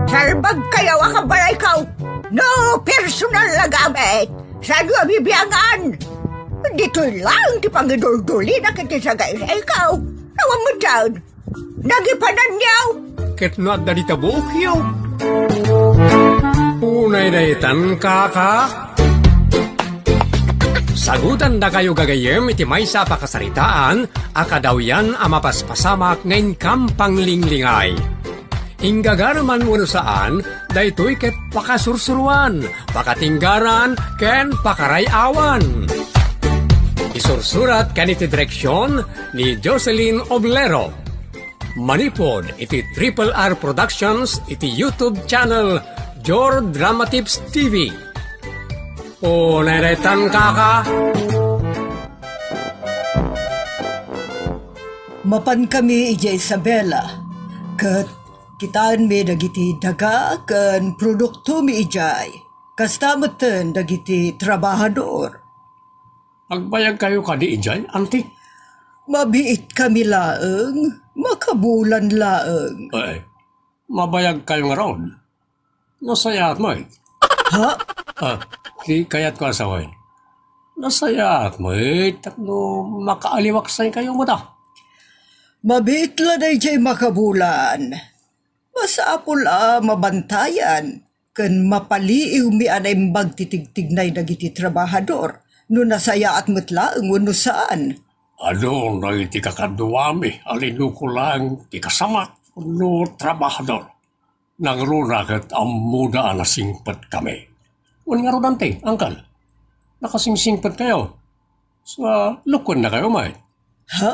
Salbag kayo akabalay ikaw. No personal na gamit. Saan yung bibiyangan? Dito'y lang di pangidul-duli na kita sa guys. Ikaw, nawang mo dyan. Nagipanan niyaw. Ket no at dalita bukyaw. Unay daytan kaka. Sagutan na kayo gagayem iti may sa pakasaritaan, akadaw yan amapaspasamak ngayon kampang linglingay. Inggagaraman mo saan, daytoy ket pakasursuruan, pakatinggaran, ken pakarayawan. Isursurat kaniti direksyon ni Jocelyn Oblero. Manipod iti Triple R Productions iti YouTube channel Jor Dramatips TV. O naretan kaka. Mapan kami ija Isabela. Kat kitaan mi dagiti daga kan produkto mi ijay. Kastamatan dagiti trabahador. Agbayag kayo kadi ijay, anti? Mabiit kami laeng, makabulan laeng. Mabayag kayo nga ron. Nasayat mo eh. Ha? Kayat ko asawin. Nasayat mo eh. Takno makaaliwaksay kayo mo ta. Mabiit la na ijay makabulan. Masapula mabantayan. Kan mapaliiw mi anay magtitigtignay dagiti trabahador. No nasaya at mutlaeng wano saan. Ano na iti kakaduami. Alino ko lang ti kasama. No trabahador. Nangrurakat ang muda na singpat kami. Wala nga ro dante, angkal. Nakasingsingpat kayo. Sa lukon na kayo, may. Ha?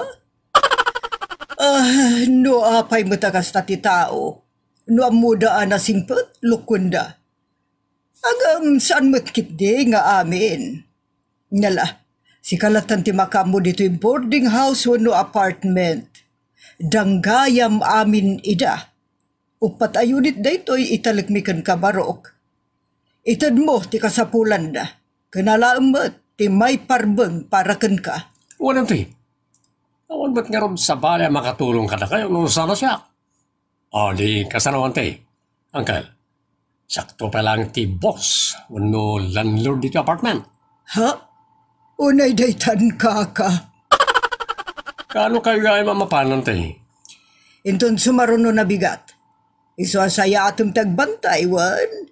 No apay mo tagas na ti tao. No amudaan na singpat, lukunda. Agam saan matkit di nga amin. Ngala, si kalatan ti makamu dito'y boarding house o no apartment. Danggayam amin ida. Upat ayunit daytoy italikmikan ka barok. Itad mo ti kasapulan na. Kanalaang mo ti may parbeng para ken ka. Walang ti. Awan ba't nga ron sa bala makatulong ka na kayo nung sana siya? O di kasanawan ti. Uncle, sakto pa lang ti boss no landlord dito apartment. Ha? Unay daytan kaka. Kano kayo gaya mamapanan ti? Inton sumaruno na bigat. Isasaya atom tagbantay, wan.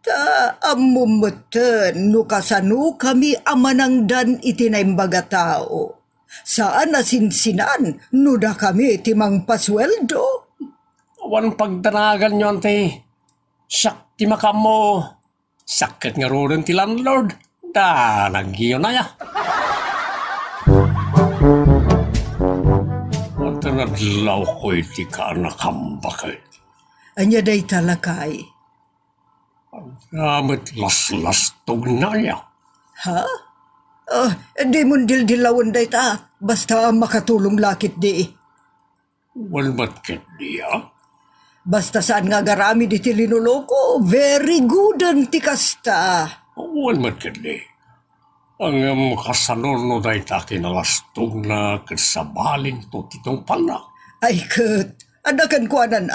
Ta amumutan no kasano kami amanangdan itinaimbaga tao. Saan nasinsinan no da kami timang pasweldo? Awan pagdanagan nyo, ante. Sak ti makamo. Sakit nga ro rin ti landlord. Da, nagyo na ya. Ante nadlaw ko iti ka nakambakit. Anya day talakay. Gamit las-lastog na niya. Ha? Di mo dildilawan day ta. Basta makatulong lakit di. Walbat ket diya? Basta saan nga garami di ti linuloko. Very good ang tikasta. Walbat ket di. Ang kasanorno day ta kinalastog na kasabalin to titong pala. Ay kat, adakan ko anan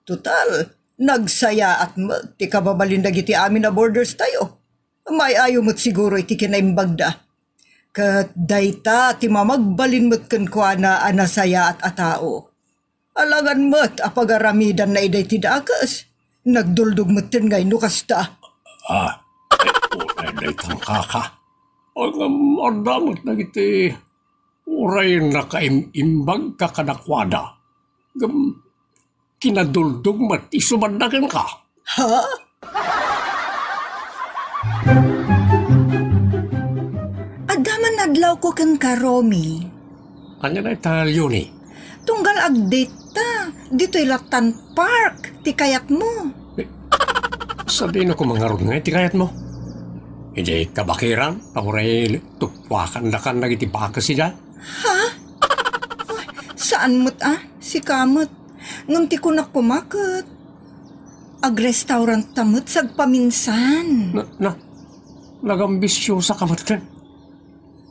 Total, nagsaya at ti kababalindag iti amin na borders tayo. May ayaw mo't siguro iti kinaimbagda. Kat dayta ti mamagbalin mo't kankwana anasaya at atao. Alangan mo't apagaramidan na iday ti dakas. Nagduldog mo't tin ngay nukasta. Uray tang kaka. Ang adamot na iti uray na kaimbag kakadakwada. Kinaduldog mat isubandagan ka. Ha? Adaman nadlaw ko kang karomi. Anya na italyo ni? Tunggal agdita. Dito'y Latan Park. Tikayat mo. Sabihin ako mga ron nga itikayat mo. Hindi kabakiran. Pauray tukwakan na kan nagitipakas siya. Ha? Ay, saan mo't Si kamot. Ngunti ko na kumakot. Ag-restaurant tamot sagpaminsan. Nagambisyo sa kamatan.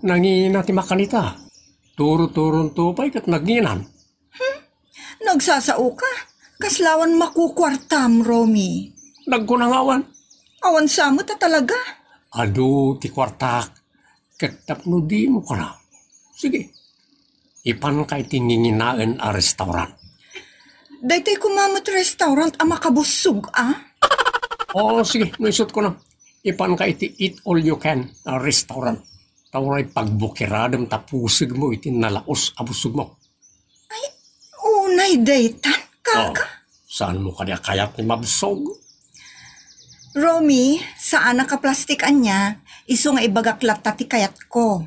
Nangina ti makanita. Turo-turon tupay kat naginan. Nagsasao ka. Kaslawan makukwartam, Romy. Nagkunangawan. Awan sa mo ta talaga. Ado, ti kwartak. Katapno di mo ka na. Sige. Ipan kay tinginginaan a restaurant. Daytay kumamot restaurant ang makabusog, Oo, sige. Naisot ko na. Ipan kay ti eat all you can a restaurant. Tawray pagbukiradam tapusig mo iti nalaos abusog mo. Unay daytan, kaka. Saan mo kaya kayat ni mabsog? Romy, saan nakaplastikan niya, iso nga ibagaklat ti kayat ko.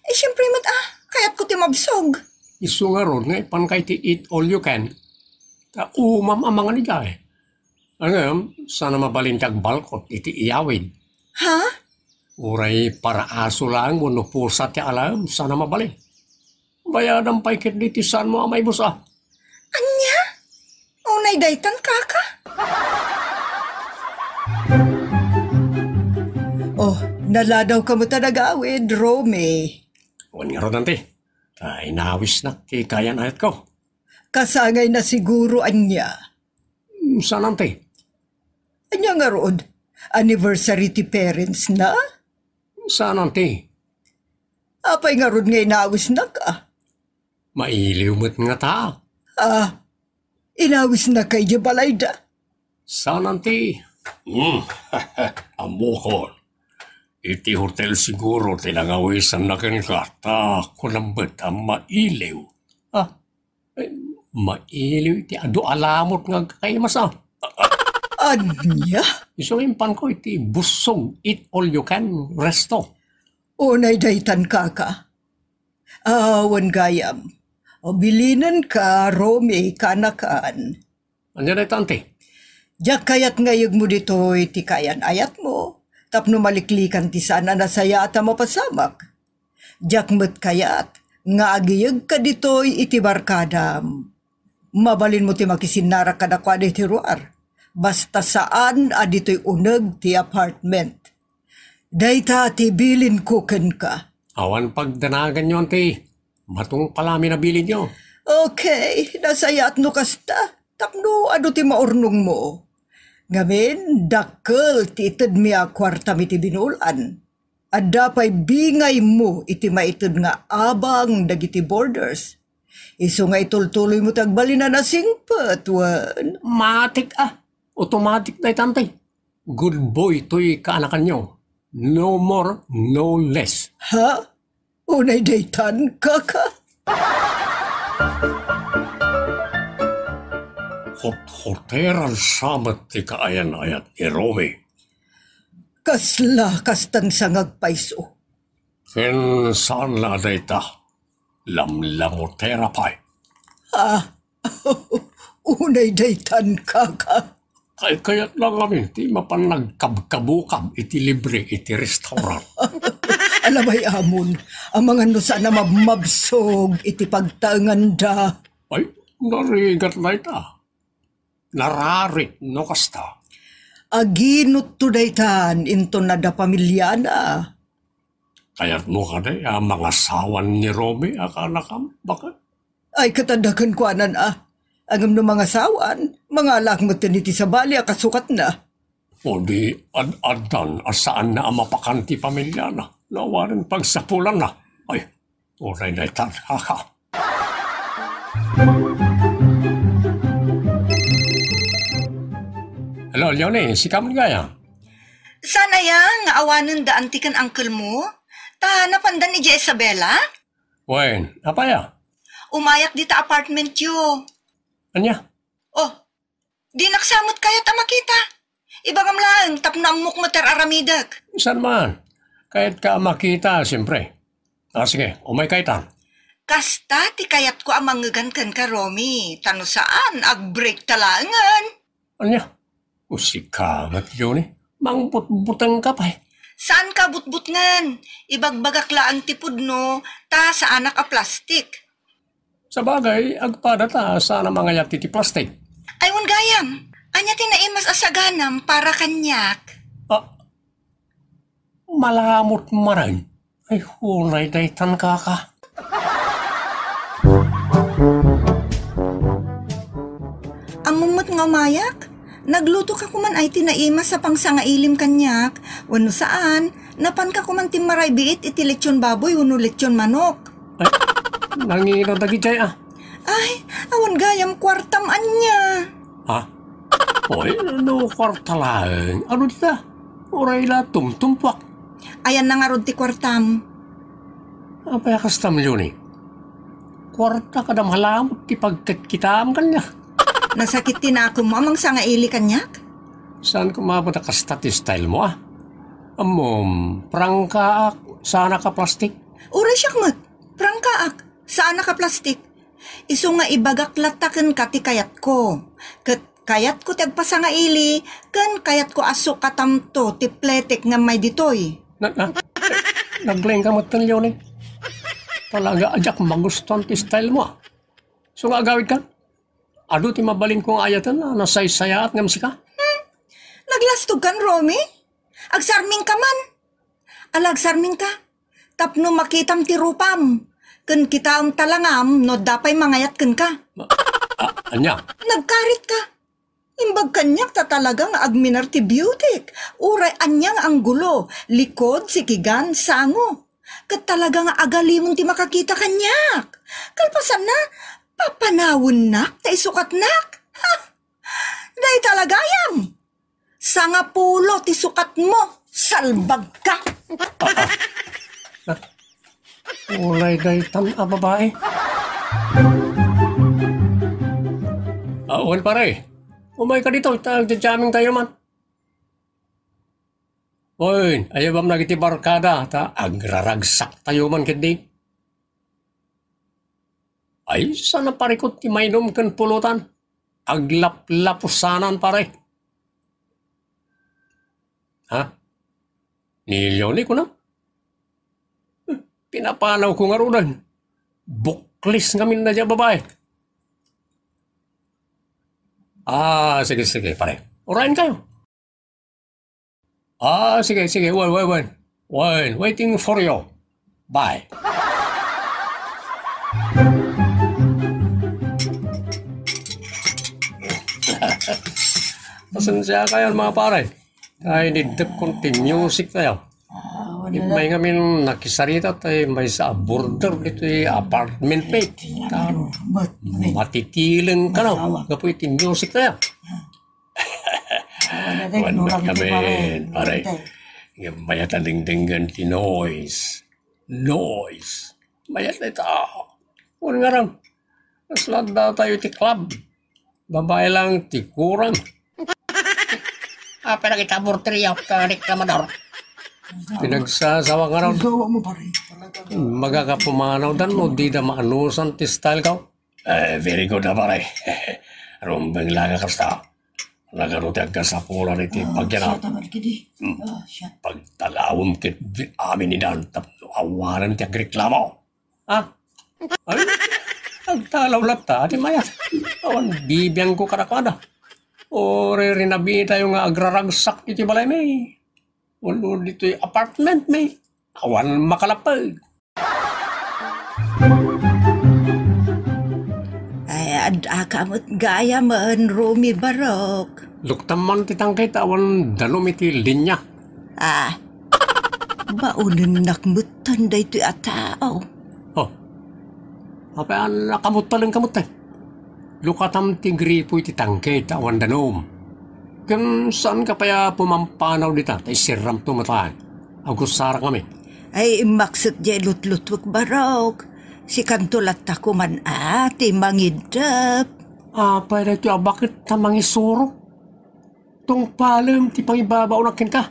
Siyempre mat kayat ko ti mabsog. Isu nga ron nga ipan kay ti eat all you can. Ta umam ang mga niya eh. Ang sana mabalin kag balkot iti iyawid. Ha? Uray para aso lang mo no pusa ti alam sana mabalin. Bayadan pa ikit diti saan mo amay busa. Anya? Unay daytan, kaka. Oh, naladaw ka mo tanagawid, Romy. Huwag nga ron nante. Inawis na ti kayan ayat ko. Kasangay na siguro anya. Saan nante? Anya nga roon, anniversary ti parents na? Saan nante? Apay nga roon nga inawis na ka. Mailiw mo't nga ta. Inawis na kay Jabalayda. Saan nante? Amokon. Iti hotel siguro tinangawisan na ken kata kunambet ang mailiw. Mailiw iti ado alamot nga kay masa. Anya? Isumimpan ko iti busog eat all you can resto. Unay daytan, kaka. Awan gayam. Bilinan ka, Romy, kanakaan. Anya na tante? Diyak kayat ngayag mo dito iti kayan ayat mo. Tapno maliklikan ti sana nasaya at mapasamak. Diyak met kayat nga agiyag ka dito iti barkadam. Mabalin mo ti makisinara ka na kwa iti ruar. Basta saan adito'y uneg ti apartment. Dayta ti bilin kuken ka. Awan pagdanagan nyo, ante. Matong palami na bilin nyo. Okay, nasayat no kasta. Tapno ado ti maurnong mo. Ngamin, dakkel ti ited mi a kwarta mi ti binulan. Adda pa'y bingay mo iti maited nga abang dagiti borders. Iso nga itultuloy mo tagbalina na singpet, wan. Matik automatic na tante. Good boy to'y kaanakan nyo. No more, no less. Ha? Unay daytan, kaka? Hoteran samat ti kaayan-ayat ni Romy. Kasla kastan sangag paiso. Ken saan la dayta? Lamlamotera pa'y. Unay daytan, kaka. Kaya't lang kami, ti mapanagkabkabukab iti libre iti restaurant. Alamay amon, ang mga nusa na mabsog iti pagtangan da. Ay, narigat na ita. Nararit no kasta. Aginot to daytan into na da pamilyana. Kaya't mo ka day, mga sawan ni Romy, akala ka, bakit? Ay katadakan ko anan Agam no mga sawan, mga lakmat niti sa bali kasukat na. O di, ad-adan, asaan na ang mapakanti pamilya na. Nawarin pagsapulan na. Ay, oray na itan, haka. Hello, Leonie, si Kamon gaya. Sana yang awanan da antikan uncle mo? Ta napandan ni Isabela? Wen, apa ya? Umayak di ta apartment yo. Anya? Oh, di naksamot kaya ta makita. Ibagam lang, tapnamok mo ter aramidag. Saan man? Kahit ka makita, siyempre. Sige, umay kaitan. Kasta, ti kayat ko amangagan kan ka, Romy. Tano saan, ag-break talangan. Anya? Usikamat yun eh. Mangbut-butang ka pa eh. Saan ka butbutngan? Ibagbagaklaan tipod no, ta sa anak a plastik. Sa bagay, agpada ta sana mga yati ti plastic. Aywan gayam, anya tinaimas asaganam para kanyak. Malamot maray. Ay, hulay daytan kaka. Amumot nga mayak. Nagluto ka kuman ay tinaima sa pangsangailim kanyak. Wano saan, napan ka kuman timaray biit iti lechon baboy wano lechon manok. Ay, nangino dagi jay Ay, awan gayam kwartam anya. Ha? Oy, no kwarta lang. Ano dita? Uray la tumtumpak. Ayan na nga rod ti kwartam. Apay kastam yun eh. Kwarta ka na malamot ti pagkakitaam kanya. Nasakit din ako mo amang sangaili kanyak. Saan kumabot ka stati style mo prangka sana ka plastik? Uray siyak mat, prangkaak, saan ka plastik? Iso nga ibagaklataken ka ti kayat ko. Kayat ko tagpasangaili, kan kayat ko aso katamto ti pletek nga may ditoy. Naglaing ka matan yun eh. Talaga ajak magustuhan ti style mo. So nga agawid ka? Ado ti mabalin kong ayatan na nasaysaya at ngamsi ka? Naglastog kan, Romy? Agsarming ka man. Alagsarming ka. Tapno makitam ti rupam. Kan kita ang talangam, no dapay mangayat kan ka. Anya? Nagkarit ka. Imbag kanyak ta talagang agminar ti beauty. Uray anyang ang gulo, likod, sikigan, sango. Kat talagang agalimon ti makakita kanyak. Kalpasan na, papanawon nak, ta isukat nak. Ha? Day talagayam. Sangapulo ti sukat mo, salbag ka. Ulay day babae. Well pare, umay ka dito, jamming tayo man. Oy, ayaw bam nagiti barkada, agraragsak tayo man kindi. Ay, sana parikot ti mainom kan pulutan. Aglap-lapusanan pare. Ha? Nilyoни ko na. Pinapanaw ko nga runan. Buklis ngamin na dyan, babae. Sige, pare. Urain kayo. Sige. Wait. Waiting for you. Bye. Pasensya kayo mga pare. Ay, nidip continue music tayo. May ngamin nakisarita tayo may sa border dito apartment mate. Matitiling ka na. Kapo iti music tayo. Wan ba't kami, pare. Mayat na dingdingan ti noise. Mayat na ito. Wan nga ram. Naslad daw tayo ti club. Babae lang ti kurang. Pero kita burtriya ka reklamador. Pinagsasawa nga raw. Magakapumanaw dan mo, di na maanusan ti style ka. Very good na pare. Rumbang laga ka sa nagarutag ka sa pula ni ti pagyanap. Pagtalawom kit amin ni Dan, awanan ti agreklamo. Ay, nagtalaw lapta, ati mayat. Awan, bibiyang ko karakada. O rinabi tayo nga agraragsak iti balay may. Walo dito yung apartment may. Awan makalapag. Ay, akamot gaya man, Romy Barok. Luktaman titang kahit awan danom iti linya. Baunin nakmutan da ito atao. Apaan nakamot talang kamot tayo. Lukatam ti gripo iti tangkay awan danom. Kan saan ka paya pumampanaw dita? Tay siram tumatay. Agusara kami. Ay, maksud di lutlutwag Barok. Si kantulat ako man ati mangidap. Pwede ito, bakit ta mangisuro? Tung palam ti pangibabaw na kin ka.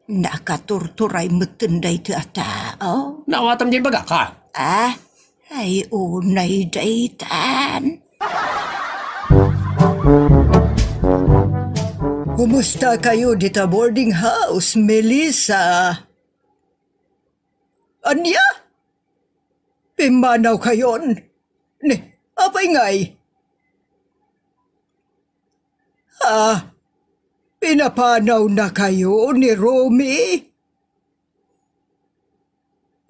Nakaturturay mutunday ito atao. Nawatam di baga ka? Ay, unay daytan. Kumusta kayo dito boarding house, Melissa? Anya? Pimanaw kayon? Apay ngay? Pinapanaw na kayo ni Romy?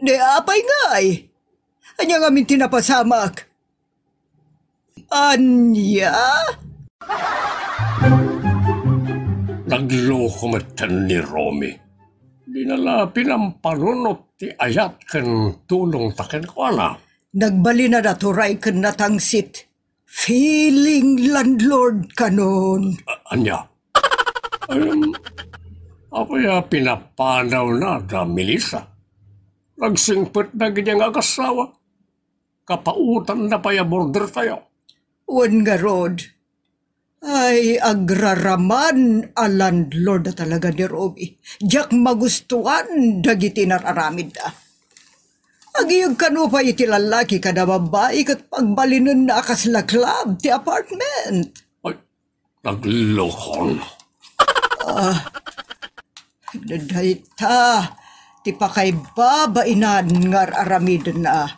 Apay ngay? Anya nga min tinapasamak? Anya? Nagloko matan ni Romy. Dinalapin ang panunot ti ayat kan tulong taken ko na. Nagbali na naturay kan natangsit. Feeling landlord kanon. Anya? Apaya pinapanaw na da Melissa. Nagsingpet na ganyang agasawa. Kapautan na paya border tayo. Wan nga rod. Ay, agraraman a landlord na talaga ni Romy. Diyak magustuhan dagiti nararamid da. Agiyog kano pa iti lalaki ka na babae kat pagbalinan na kasla club ti apartment. Ay, naglokon. Dadayta, ti pakay babainan ngar aramid na.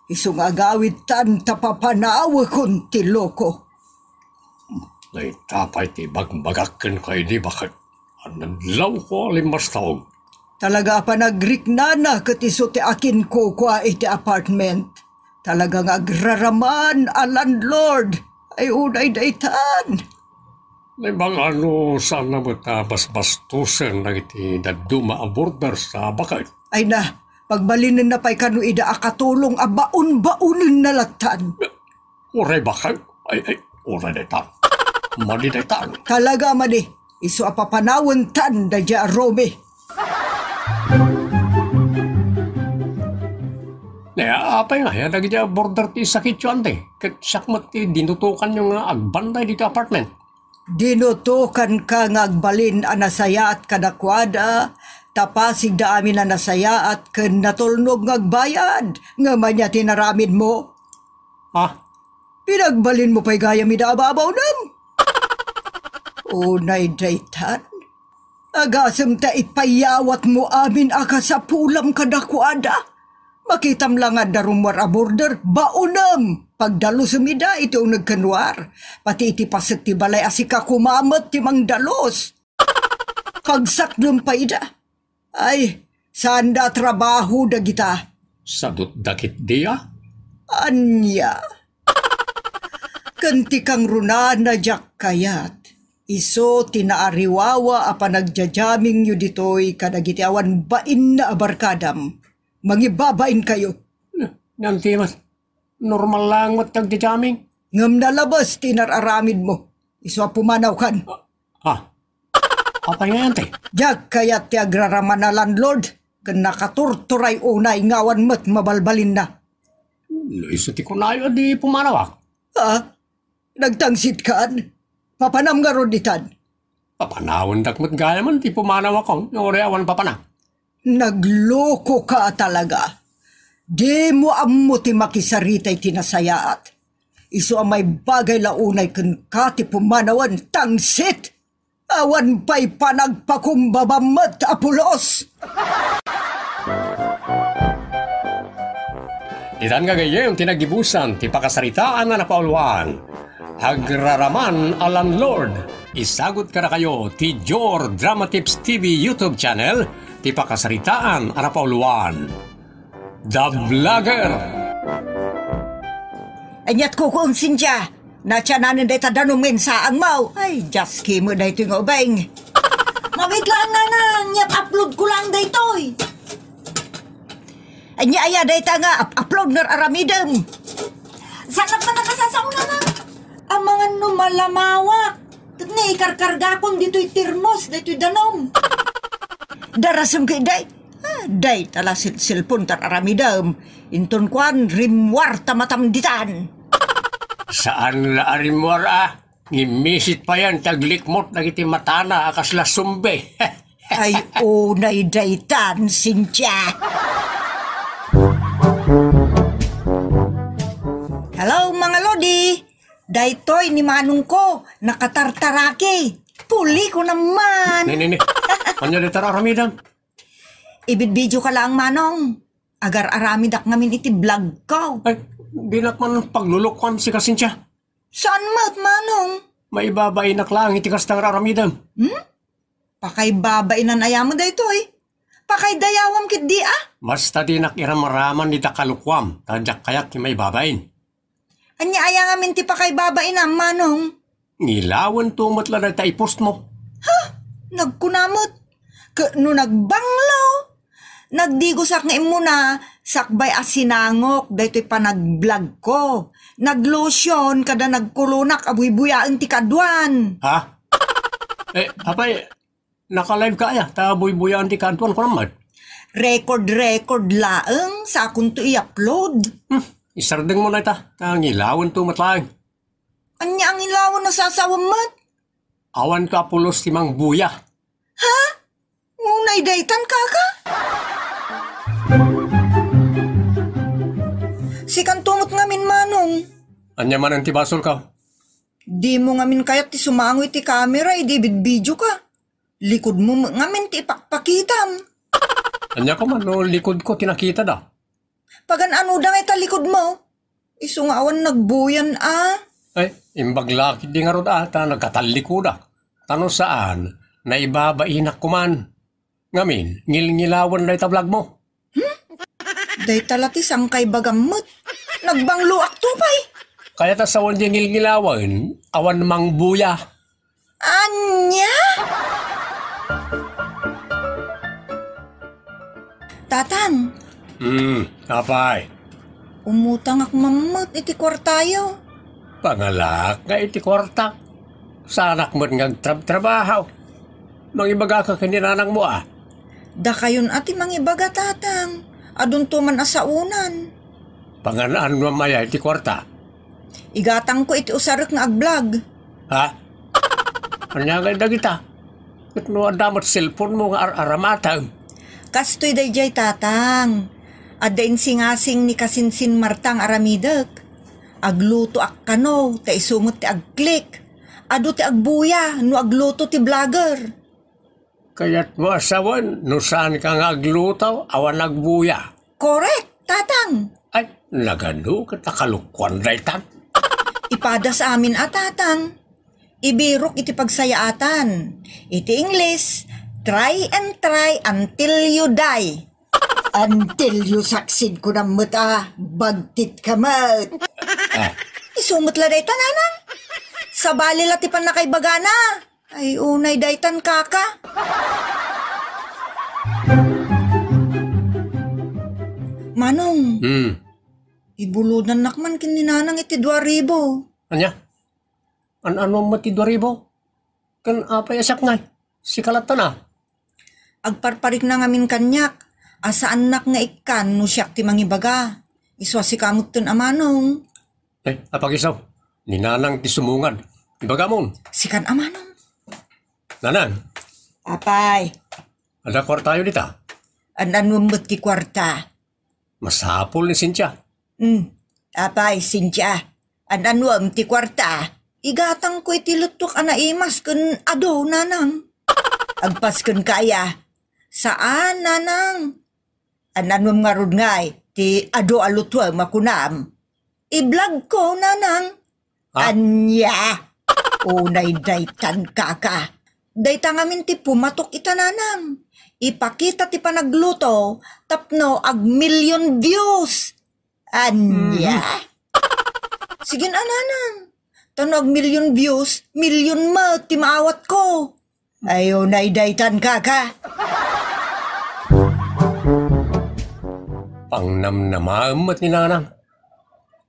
Isong agawid tan tapapanawa kun ti loko. Nay tapay ti bagbagakken kay di bakit. Anadlaw ko limas taong. Talaga pa nagriknana kat iso ti akin ko kwa iti apartment. Talagang agraraman a landlord. Ay unay daytan. Nay mga ano sana mo basbastusen na iti daduma a border sa bakit. Ay na, pagbalinin na pa'y kanuida akatulong a baun-baunin na latan. Uray bakit? Ay, uray daytan. Madi daytan. Talaga madi, iso apapanawan tan da dya Romy. Naya apay nga, yan nagja border ti sakit yun ante. Kat sakmat ti dinutukan yung agbanday dito apartment. Dinutukan ka ngagbalin anasaya at kadakwada, tapasig da amin anasaya at ken natulnog ngagbayad, nga manya tinaramid mo. Ha? Pinagbalin mo pa'y gaya mi da ababaw nam. Unay daytan, agasem ta ipayawat mo amin aka sa pulam kadakwada. Makitam lang nga darumwar a border, baunam. Pagdalo sumida, ito ang nagkanwar. Pati iti pasit ti balay asika kumamat ti mang dalos. Pagsakdom pa ida. Ay, sanda trabaho da kita. Sadot dakit dia? Anya. Kanti kang runa na jak kayat. Iso tinaariwawa a panagjajaming yu ditoy kadagiti awan bain na abarkadam. Mangibabain kayo. Nanti mas, normal lang matagdijaming. Ngam nalabas tinararamid mo. Iso pumanaw kan. Ha? Apa nga yan, te? Diyak kayat ti agraraman na landlord. Kan nakaturturay unay ngawan mat mabalbalin na. Iso ti kunayo di pumanawak. Ha? Nagtangsit kan? Papanam nga roditan. Papanawan dakmat gaya man ti pumanawak kong. Yung oreawan papana. Nagloko ka talaga. Di mo ammo ti makisaritay tinasayaat. Iso ang may bagay launay kan kati pumanawan tangsit. Awan pa'y panagpakumbabamat apulos. Itan nga gaya yung tinagibusan ti pakasaritaan na napauluan. Agraraman a landlord. Isagot ka na kayo ti Jor Drama Tips TV YouTube channel ti pakasaritaan a napauluan. The Vlogger. Anyat ko kung sinja. Natsyanan na deta danumin sa ang mau. Ay, just kimo na ito yung obeng. Mawit lang na nyat upload ko lang daytoy. Anya aya deta nga upload ner aramidem. Sanap man nakasasauna na. Ang mga numalamawak. Ni ikarkarga kon dito'y tirmos, dito'y danom. Darasam kay day. Day tala silpon tar aramidem. Inton kwan rimwar tamatamditan. Saan la arimwar Ngimisit pa yan taglikmot na iti matana akasla sumbe. Ay unay daytan, Cynthia. Hello mga lodi. Daytoy ni manong ko, nakatartaraki. Puli ko naman. Nini, kanya di tararamidan. Ibid-video ka lang manong. Agar aramidak ngamin iti vlog ko. Ay, di man paglulukwan si Kasintya. Saan mat manong? May babainak lang iti kastang raramidan. Pakay babainan ayamo daytoy. Pakay dayawam kit di Basta di nakiramaraman ni takalukwam. Tadyak kayak may babain. Anya aya ngamin ti pa kay babae na, Manong. Ngilawan to matla na taipost mo. Nagkunamot. No nagbanglaw. Nagdigosak nga imo na sakbay asinangok daytoy pa nag-vlog ko. Naglotion kada nagkulunak abuy-buyaan ti kadwan. Ha? Apay, naka-live ka ya, tabuy-buyan ti kantuan ko naman. Record laeng sa akong to i-upload. Isardeng mo na ita, tangilawan to matlaang. Anya ang ilawan na sasawamat? Awan ka pulos timang buya. Ngunay daytan kaka? Sikan tumot ngamin, Manong. Anya man ang tibasol ka. Di mo ngamin kayat ti sumangoy ti camera, di video ka. Likod mo ngamin ti ipakpakitam. Anya ko man, no, likod ko tinakita da. Pagan ano da nga italikod mo? Isungawan nagbuyan Ay, imbag laki di nga ron ata, nagkatalli ko da. Tano saan, naibabainak ko man. Ngamin, ngil-ngilawan na itablag mo. Day talati sangkay bagamot. Nagbangluak tupay. Kaya ta sa wandi ngil-ngilawan, awan mang buya. Anya? Tatang, Apay. umutang ak mamot iti kwartayo. Pangalak nga iti kwartak. Sanak mo't ngagtrabaho. Mangibaga ka kaninanang mo Da kayon ati mangibaga tatang. Adun to man asaunan. Panganaan mo maya iti kwarta. Igatang ko iti usarik nga agvlog. Ha? Anya nga kita? Kutno ang damot cellphone mo nga aramatang. Kastoy dayjay tatang. Adain singasing ni Kasinsin Martang aramidek. Agluto ak kano, ta isumot ti agklik. Ado ti agbuya, no agluto ti vlogger. Kaya't mo asawan, no saan ka nga aglutaw, awan nagbuya. Correct, tatang. Ay, nagano kita kalukwan raytan. Ipada sa amin tatang. Ibirok iti pagsayaatan. Iti English, try and try until you die. Until you succeed ko na mata, bagtit ka mat. Isumot la daytan anang. Sa bali latipan na kay bagana. Ay unay daytan kaka. Manong, ibuludan nakman kininanang iti 2,000. Anya? Ano mati 2,000? Kan apa yasak ngay? Si kalata na. Agparparik na ngamin kanyak. Asa anak nga ikan no siyak ti mangibaga. Iswa si kamot tun amanong. Ay, apagisaw. Ninanang ti sumungad. Ibaga mon. Sikan amanong. Nanang, Apay, ada kwartayo dita. anan mo ti kwarta. Masapol ni Cynthia. Apay, Cynthia, anan mo ti kwarta. Igatang ko iti lutok anaimas kun ado nanang. Agpas kun kaya. Saan nanang? Anan mo nga rod ngay, ti ado alutwa makunam. I-vlog ko nanang. Anya, unay daytan kaka. Dayta ngamin ti pumatok ita nanang. Ipakita ti panagluto, tapno ag million views. Anya. Sige na nanang. Tano ag million views, million ma ti maawat ko. Ayaw na idaytan kaka. Pangnamnamamat ni nanang.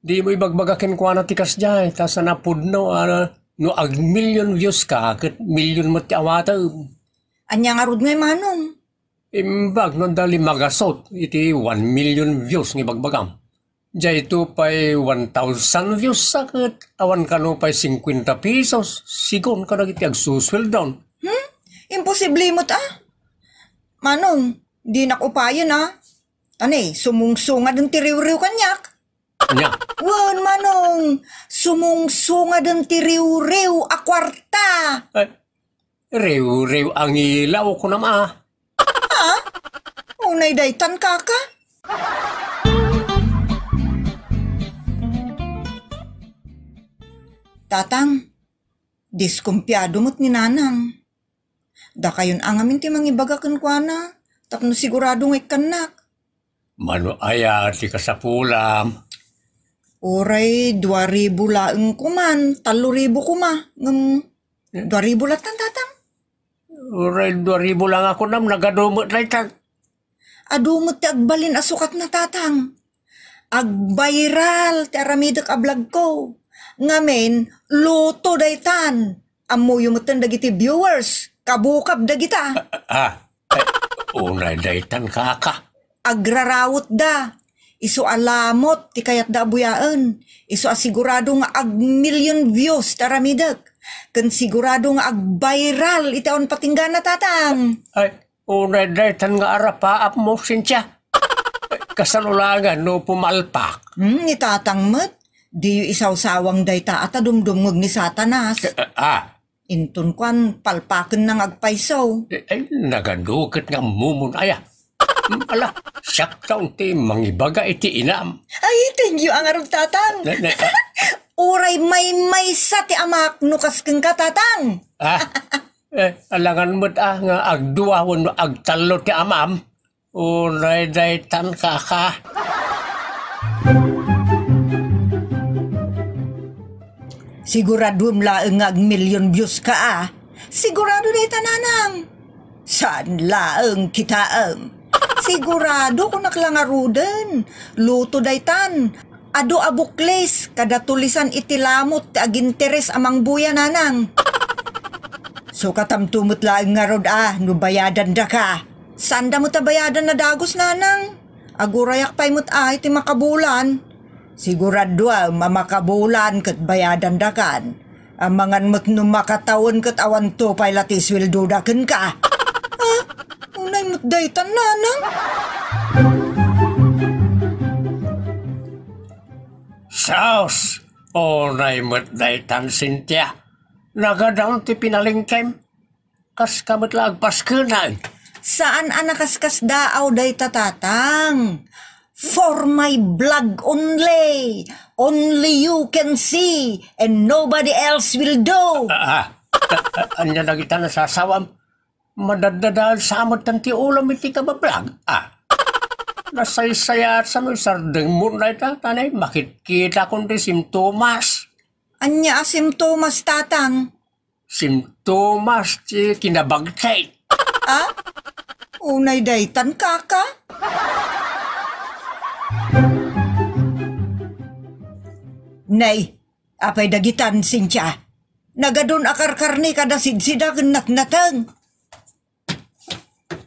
Di mo ibagbagakin ko na tikas jay. Tas na pudno, no ag million views ka, kat million mo ti awata. Anya nga rod ngay manong. Imbag no dali magasot, iti 1 million views ng ibagbagam. Jay ito pa'y 1,000 views sakit. Awan ka no pa'y 50 pesos. Sigon ka na iti agsuswell down. Imposible mo ta. Manong, di nakupayan Anay, sumungsunga ng tiriw-riw kanyak. Nya, Wan, manong, sumungsunga ng tiriw-riw a kwarta. rew ang ilaw ko na ma. Unay daytan kaka. Tatang, diskumpyado mo't ni nanang. Da kayon angamin ti mangibagakan kwa na, tapno sigurado ng ikanak. Mano aya ti kasapulam. Oray, 2,000 laeng kuman, 3,000 kuma. 2,000 latan tatang. Uray, 2,000 lang ako nam, nagadumot na itan. Adumot ti agbalin asukat na tatang. Agviral ti aramidak ablag ko. Ngamen, luto daytan. Amo yung matan dagiti viewers. Kabukab dagita. Unay daytan kaka. Agrarawot da. Isu alamot ti kayat da abuyaan. Isu asigurado nga ag-million views taramidak. Kan sigurado nga ag-viral itaon patinggana tatang. Unay daytan nga arapaap mo, Cynthia. Kasalulangan no pumalpak. Ni tatang mat. Di yu isaw-sawang dayta at adumdumog ni Satanas. Intun kwan palpaken ng agpaisaw. Nagadukat nga mumun aya. Ala, siyak taon ti mangibaga iti inam. Ay, thank you ang arap tatang. Uray may sa ti amak nukas keng ka tatang. Alangan mo't nga agduawon no agtalo ti amam. Uray daytan kaka. Sigurado laeng nga ag-million views ka Sigurado daytan nanang. Saan laeng kitaang? Sigurado kung naklangaruden. Luto daytan. Ado abukles. Kada tulisan itilamot aginteres amang buya nanang. So katamtumot laeng nga rod nubayadan da ka. Sanda mo tabayadan na dagos nanang? Agurayak pa'y mo't iti makabulan. Sigurado mamakabulan kat bayadan da kan. Amangan mo't numakatawon kat awan to pa'y latis wildo da kan ka. Unay mo't daytan nanang? Saus! Unay mo't daytan, Cynthia. Nagadaon ti pinalingkem. Kas kamot lagpaskenay. Saan anakaskas daaw dayta tatang? For my blog only. Only you can see and nobody else will do. Anya na kita nasasawam. Madadadaan sa amot ng ti ulam iti kabablag. Nasaysaya sa may sardeng mo na ita, tanay, makikita kundi simptomas. Anya simptomas tatang? Simptomas ti kinabagkay. Unay daytan kaka? Nay, apay dagitan, Cynthia. Nagadun akar-karni kada sidsida natnatang.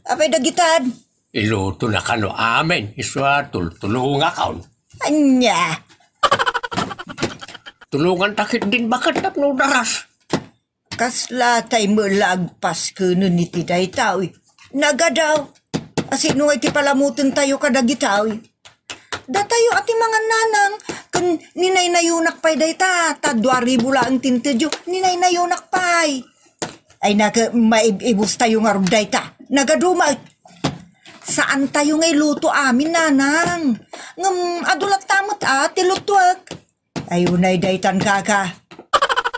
Apay dagitan. Iluto na kano amin. Iswa tulunga kaon. Anya. Tulungan takit din bakit tapno daras. Kasla tay malagpas ko nun iti daytaw. Nagadaw. Asino iti palamutin tayo kadagitaw. Datayo ati mga nanang. Kan ninay-nayunak pa'y dayta. Ta 2,000 lang tintidyo. Ninay-nayunak pa'y. Ay maibibus tayo nga rog dayta. Nagadumay. Saan tayo ngay luto amin nanang? Adulat tamot tilutuak. Ayunay daytan kaka.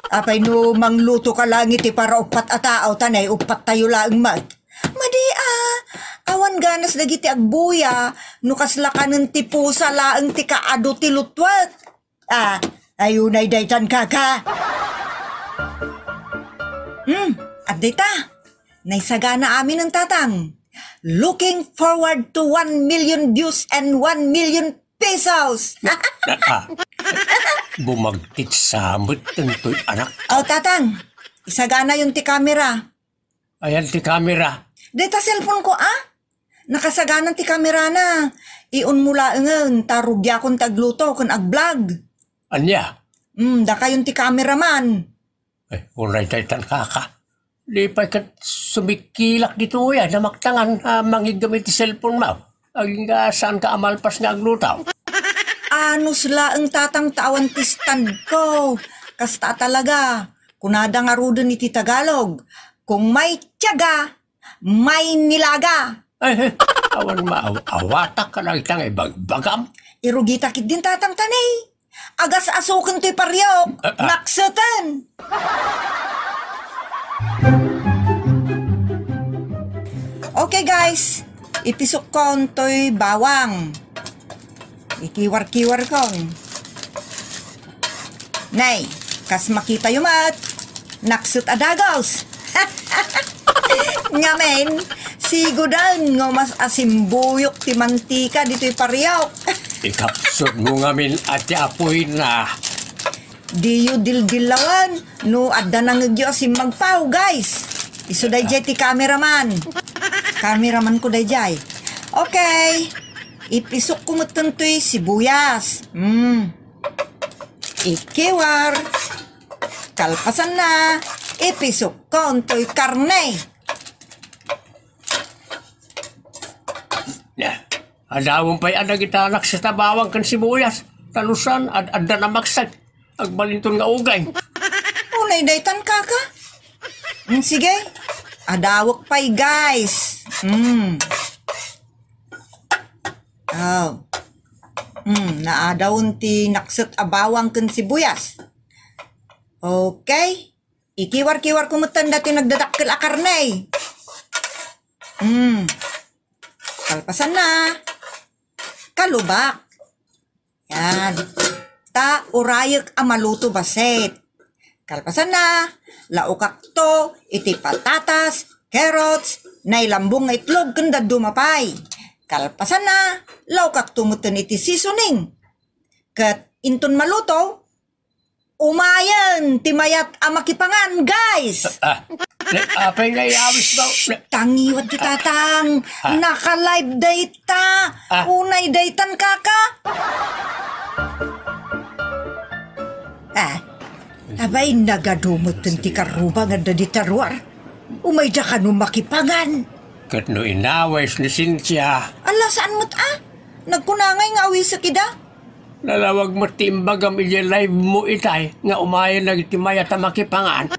Apay no mangluto ka lang iti para upat ataaw tanay upat tayo lang mat. Madi awan ganas dagiti agbuya no kaslakanen ti pusa laeng ti kaado ti lutwat. Ayunay daytan kaka. At dita, naisagana amin ang tatang. Looking forward to 1 million views and 1 million pesos. Bumagtit sa amot tento'y anak. Tatang, isagana yung ti camera. Ayan ti camera. Dita cellphone ko nakasaganan ti camera na. Iun mula ngan, tarugya kong tagluto kung agvlog. Anya? Da kayon ti cameraman. Unay daytan kaka. Di pa kat sumikilak dito yan na maktangan mangigamit ti cellphone mo. Aging saan ka amalpas nga aglutaw. Anus laeng tatang tawan ti stand ko. Kasta talaga. Kunada nga rudon iti Tagalog. Kung may tiyaga, may nilaga. Awan maawatak ka lang itang ibagbagam. Irugita kit din tatang tanay. Agas asukin to'y paryok. Naksatan. Okay guys. Ipisok kon to'y bawang. Ikiwar-kiwar kon. Nay, kas makita yumat. Naksut adagos. Nga men, sigudan nga mas asimbuyok ti mantika dito'y pariyok. Ikapsot mo ngamin at apoy na. Diyo dildilawan, no adda nangagyo asim magpaw, guys. Iso dayjay ti cameraman. Cameraman ko dayjay. Okay, ipisok ko matuntoy sibuyas. Ikiwar. Kalpasan na, ipisok ko untoy karne. Adawang pa'y adag itanak sa tabawang kan sibuyas. Talusan at adda na maksag. Agbalintun nga ugay. Unay daytan kaka. Sige, adawak pa'y guys. Naadawon ti naksat abawang kan sibuyas. Okay. Ikiwar-kiwar kumutan dati nagdadakkel a karne. Kalpasan na. Kalubak. Yan. Ta urayag a maluto baset. Kalpasan na. Laukak to, iti patatas, carrots, nailambong nga itlog kanda dumapay. Kalpasan na. Laukak tumutan iti seasoning. Kat inton maluto, umayan, timayat amakipangan, guys! Apay nga iawis daw. Tangiwat ti tatang, naka-live data, unay daytan kaka. Abay nagadumot ti karuba nga di tarwar. Umay da ka nung makipangan. Kat no inawis ni Cynthia. Ala, saan mo't nagkunangay nga awi sa kida? Nalawag mo timbag ang live mo itay nga umayan nagtimaya ta makipangan.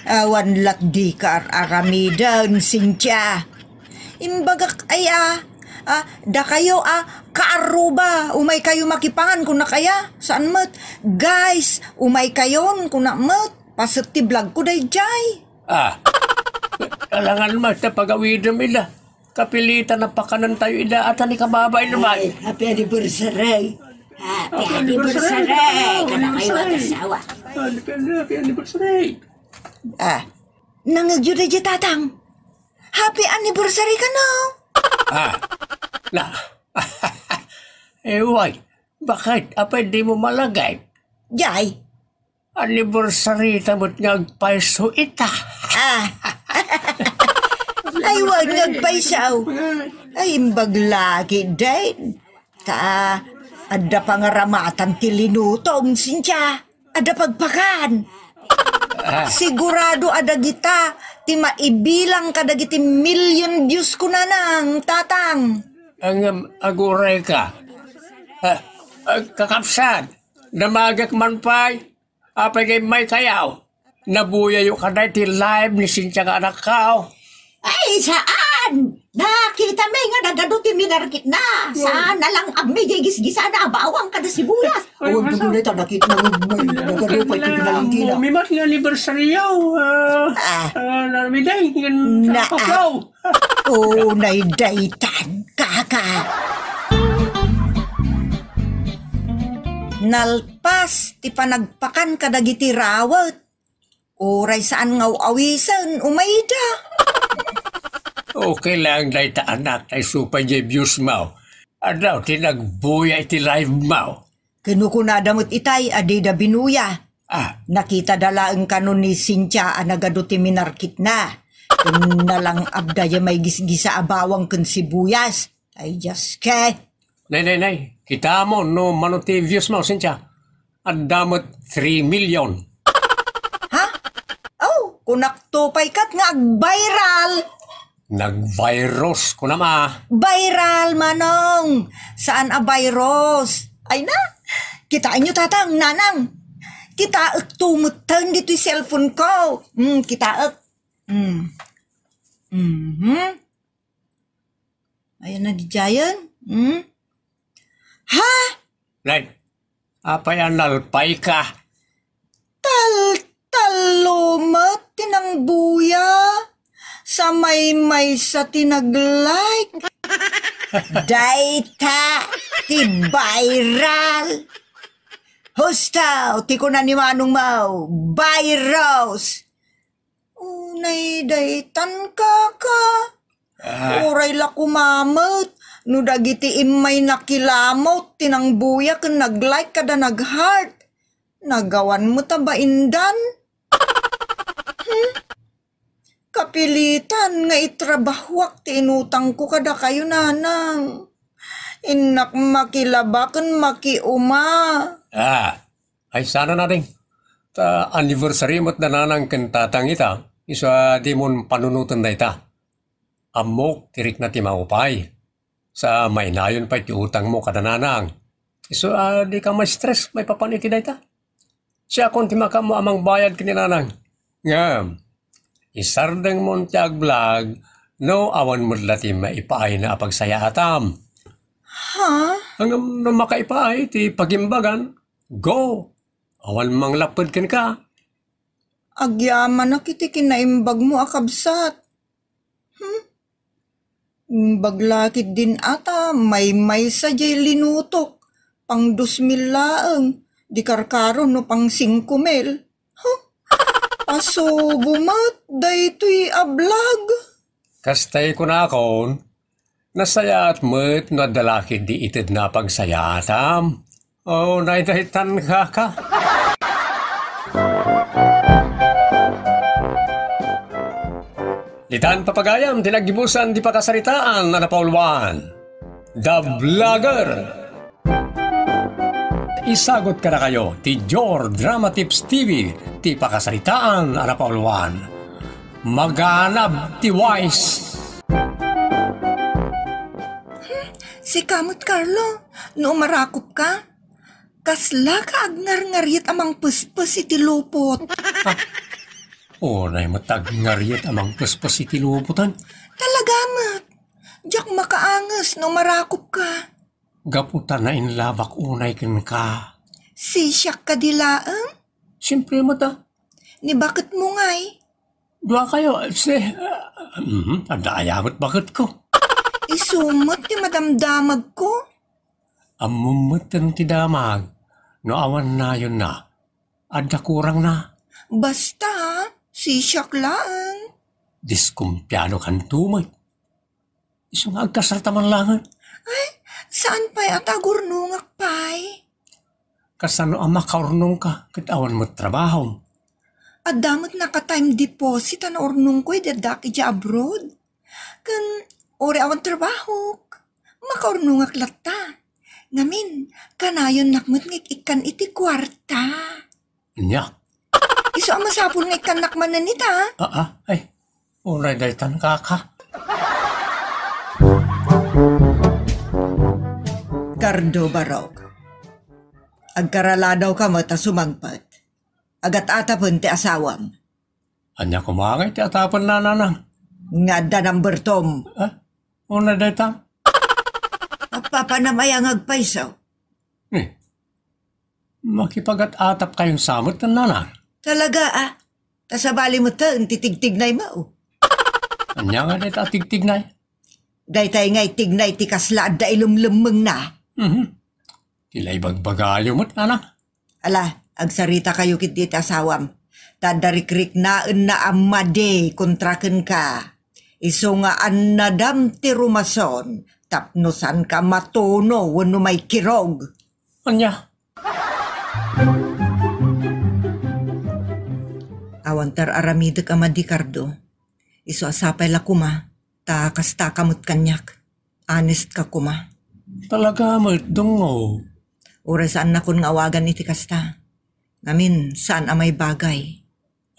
Awan lat di ka aramidan, Cynthia. Imbagak ay da kayo kaaruba, umay kayo makipangan kung na kaya. Saan mat? Guys, umay kayon kung na mat. Pasat ti vlog ko day jay. Alangan mas na pag-awidam ila. Kapilitan na pakanan tayo ila at ni kababay naman. Happy anniversary. Happy anniversary! Kana kayo at asawa. Happy anniversary! Nangagyo day tatang. Happy anniversary ka no? Why? Bakit? Apa di mo malagay? Jay. Anniversary tamot nga agpaiso ita. Ay, wag nagpaisaw. Ay, imbag lagi din. Ada pangaramatan ti linutong, Cynthia. Ada pagpakan. Sigurado ada gita. Ti maibilang kadagiti million views ko na nang tatang. Ang aguray ka. Kakapsad. Damagak man pa'y. Apay kay may kayaw. Nabuya yung kaday ti live ni Cynthia nga anak kao. Ay, saan? Nakita may nga nagaduti minarkit na. Sana lang agmay gis-gisa na bawang kada sibuyas. Huwag na muna ito, nakita na may nagarupay ito pinalangkina. Mimat nga anniversary yaw. Namiday. Nakapaw. Unay daytan, kaka. Nalpas, ti panagpakan kadagiti rawat. Uray saan nga awisan, umayda. Okay lang dahi ta anak ay supay jay views mo. Adaw, tinagbuya iti live mo. Kinukunadamot itay, adida binuya. Nakita dalaang kanon ni Cynthia nagaduti minarkit na. Kung nalang abdaya may gisgisa abawang kun sibuyas. Ay, just ke. Nay. Kita mo, no manuti views mo, Cynthia. Ang damot 3 million. Ha? Oh, kunaktupay kat nga viral. Nag-virus ko na ma. Viral, manong. Saan virus? Ay na, kitain nyo tatang, nanang. Kitaak tumutan dito'y cellphone ko. Kitaak. Ayan na di Jayan. Ha? Nay, apay analpay ka. Talumat, tinangbuya. Sa may sa tinag-like. Data, ti viral. Hustaw, ti ko na ni Manong Mau. Bye, Rose. Unay daytan ka. Uray la kumamot. No dagiti imay nakilamot, tinangbuya ken nag-like kada nag-heart. Nagawan mo ta ba indan? Kapilitan nga itrabahwak ti inutang ko kada kayo nanang. Inak makilabaken makiuma. Ay sana na rin. Ta anniversary mo't nananang kentatang ita, isa di mon panunutan na ita. Amok tirik na ti maupay. Sa may nayon pa iti utang mo kada nanang. So di ka may stress, may papaniti na ita. Siya kung timaka mo amang bayad kininanang. Nga, isardeng mon ti agvlag, no awan mo lati maipaay na apagsaya atam. Hanggang na makaipaay ti pagimbagan, go! Awan mang lapad ken ka. Agyaman na kiti kinaimbag mo akabsat. Baglakit din ata, may sa jay linutok. Pang 2,000 laeng, di karkaron no pang 5,000. Aso bumat, daytoy ablag. Kastay ko na akon, nasaya at mo't nadalakid di itid na pagsayatam. Oh, naidahitan ka. Litan papagayam, tinagibusan di pakasaritaan na napaulwan. The Vlogger. Isagot ka na kayo, ti Jor Drama Tips TV, ti pakasaritaan na napaulwan. Maganab ti Wise. Si kamot Carlo, no marakop ka? Kasla ka agnar-ngaryat amang puspus iti lupot. Oray matag ngaryat amang puspus iti luputan. Talagamat. Diyak makaangas no marakop ka. Gaputan na inlabak unay ken ka. Sisyak ka dilaang? Siyempre mata. Ni bakit mo ngay? Dua kayo, adayamot bakit ko. Isumot ni madamdamag ko. Amumutan ti damag, no awan na yun na. Adda kurang na. Basta, sisyak laang. Diskumpyano kan tumay. Isong agkasarta man langan. Ay, saan pa'y atagurnungak pa'y? Kasano ang makaurnong ka, kitawan mo trabaho. At damot naka-time deposit ang urnong ko'y dadaki dya abroad. Kan, ori awan trabaho. Makaurnungak lata. Ngamin, kanayon nakmut ngik ikan iti kwarta. Nya? Iso ang masapul ngik ikan nakman na nita. Ay, unay daytan ka. Gardo Barok. Agkarala daw ka mo ta sumangpat. Agat atapon ti asawam. Anya kumangay ti atapan na nanang. Nga da ng bertom. Unay daytan? Papanamay ang agpaisaw. Makipagat-atap kayong samot na nanang. Talaga Tasabali mo ta, titigtignay mo. Anya nga dayta tigtignay. Daytay ngay tignay ti kaslaad da ilumlumeng na. Kilay bagbagayo mo't nanang. Ala, agsarita kayo kit dit asawam. Tadarikrik na amade kontraken ka. Iso nga annadam ti rumason. Tapnosan ka matono wano may kirog. Anya? Awantar aramidak amadi Cardo. Iso asapay la kuma. Ta kasta kamot kanyak. Honest ka kuma. Talaga mo't dungo. Ura saan na kun ngawagan iti kasta. Ngamin saan amay bagay.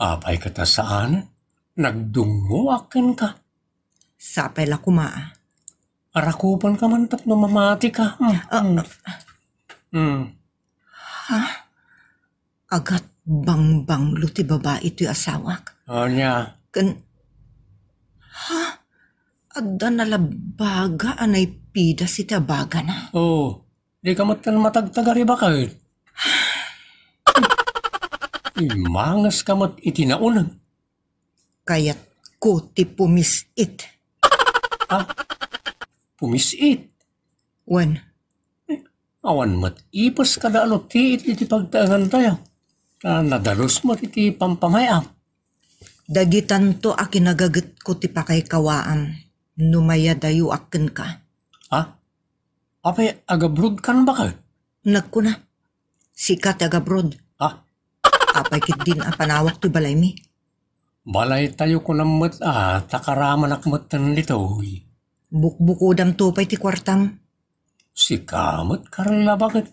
Apay kata saan? Nagdungo akin ka. Sapay la kuma. Arakupan ka man tapno mamati ka. Agat bang luti babae ito'y asawak. Anya? Adda nalabaga anay pida si tabaga na. Di ka matagtagari ba kahit? Imangas ka mat itinaunang. Kaya't ko ti pumisit. Pumisit? Wan, Awan mat ipos kada alo tiit iti pagtaangan tayo. Nadalos mo iti pampamayam. Dagitan to a kinagagat ko ti pakay kawaam. Numaya dayo akken ka. Ha? Apay agabrod kan ba ka? Nagkuna. Sikat agabrod. Ha? Apay kit din a panawak ti balay mi. Balay tayo ko ng mat takaraman akmatan nito. Bukbukudam to pa'y ti kwartam. Si kamot karla bakit?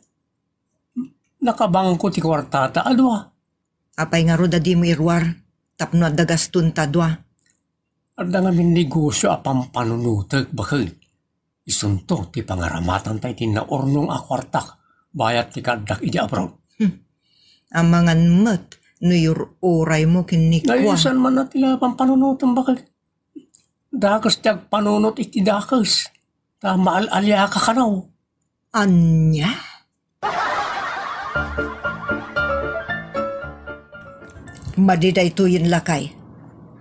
Nakabangan ko ti kwartata adwa. Apay nga ro di mo irwar. Tapno at dagastun tadwa. At nga min negosyo apang panunutag bakit? Isunto ti pangaramatan tayo ti naornong akwartak. Bayat ti kadak iti abroad. Amangan mat. Nuyur oray mo kinikwa. Nayusan man na tila pampanunutan bakit? Dakas tiyag panunot iti dakas. Maal-alya ka kanaw. Anya? Madiday tuyin lakay.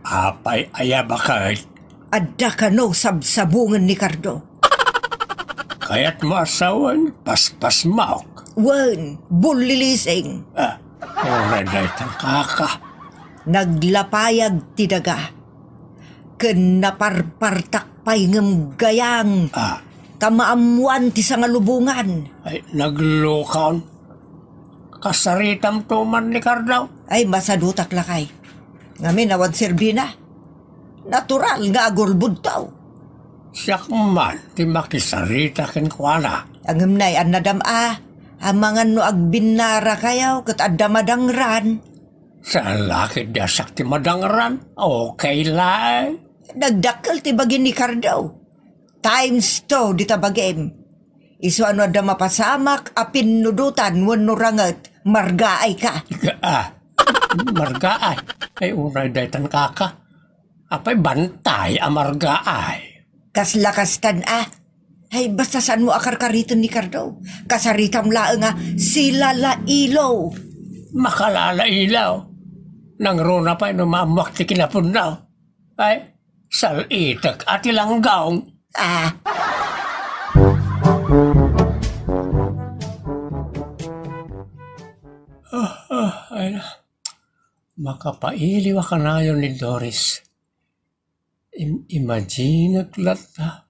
Apay aya bakit? Adda ka no sabsabungan ni Cardo. Kaya't masawan, paspas maok. Wan, bulilising. Oray tang kaka. Naglapayag ti daga. Kenaparpartakpay ngem gayang. Kamaamuan ti sangalubungan. Ay, naglokaon. Kasaritam to man ni Cardaw. Ay, masadutak lakay. Ngamin awad serbina. Natural nga agulbud tao. Siyak man, ti makisarita ken kuana. Angem nay an nadam amangan no agbinara kayaw kat adda madangran. Sa laki dasak ti madangran, okay lang. Nagdakkel ti bagin ni Cardaw. Times to di tabagem. Isu ano adda mapasamak apin nudutan wenno ranget margaay ka. Margaay. Ay unay daytan kaka. Apay bantay a margaay. Kaslakastan Ay basta saan mo akarkariton ni Cardaw. Kasaritam laeng sila la ilaw. Makalala ilaw. Nang rona pa mamak ti kinapunaw. Ay, salitak at ilanggaong. Ay, makapailiwa ka na yun ni Doris. Imagine lata.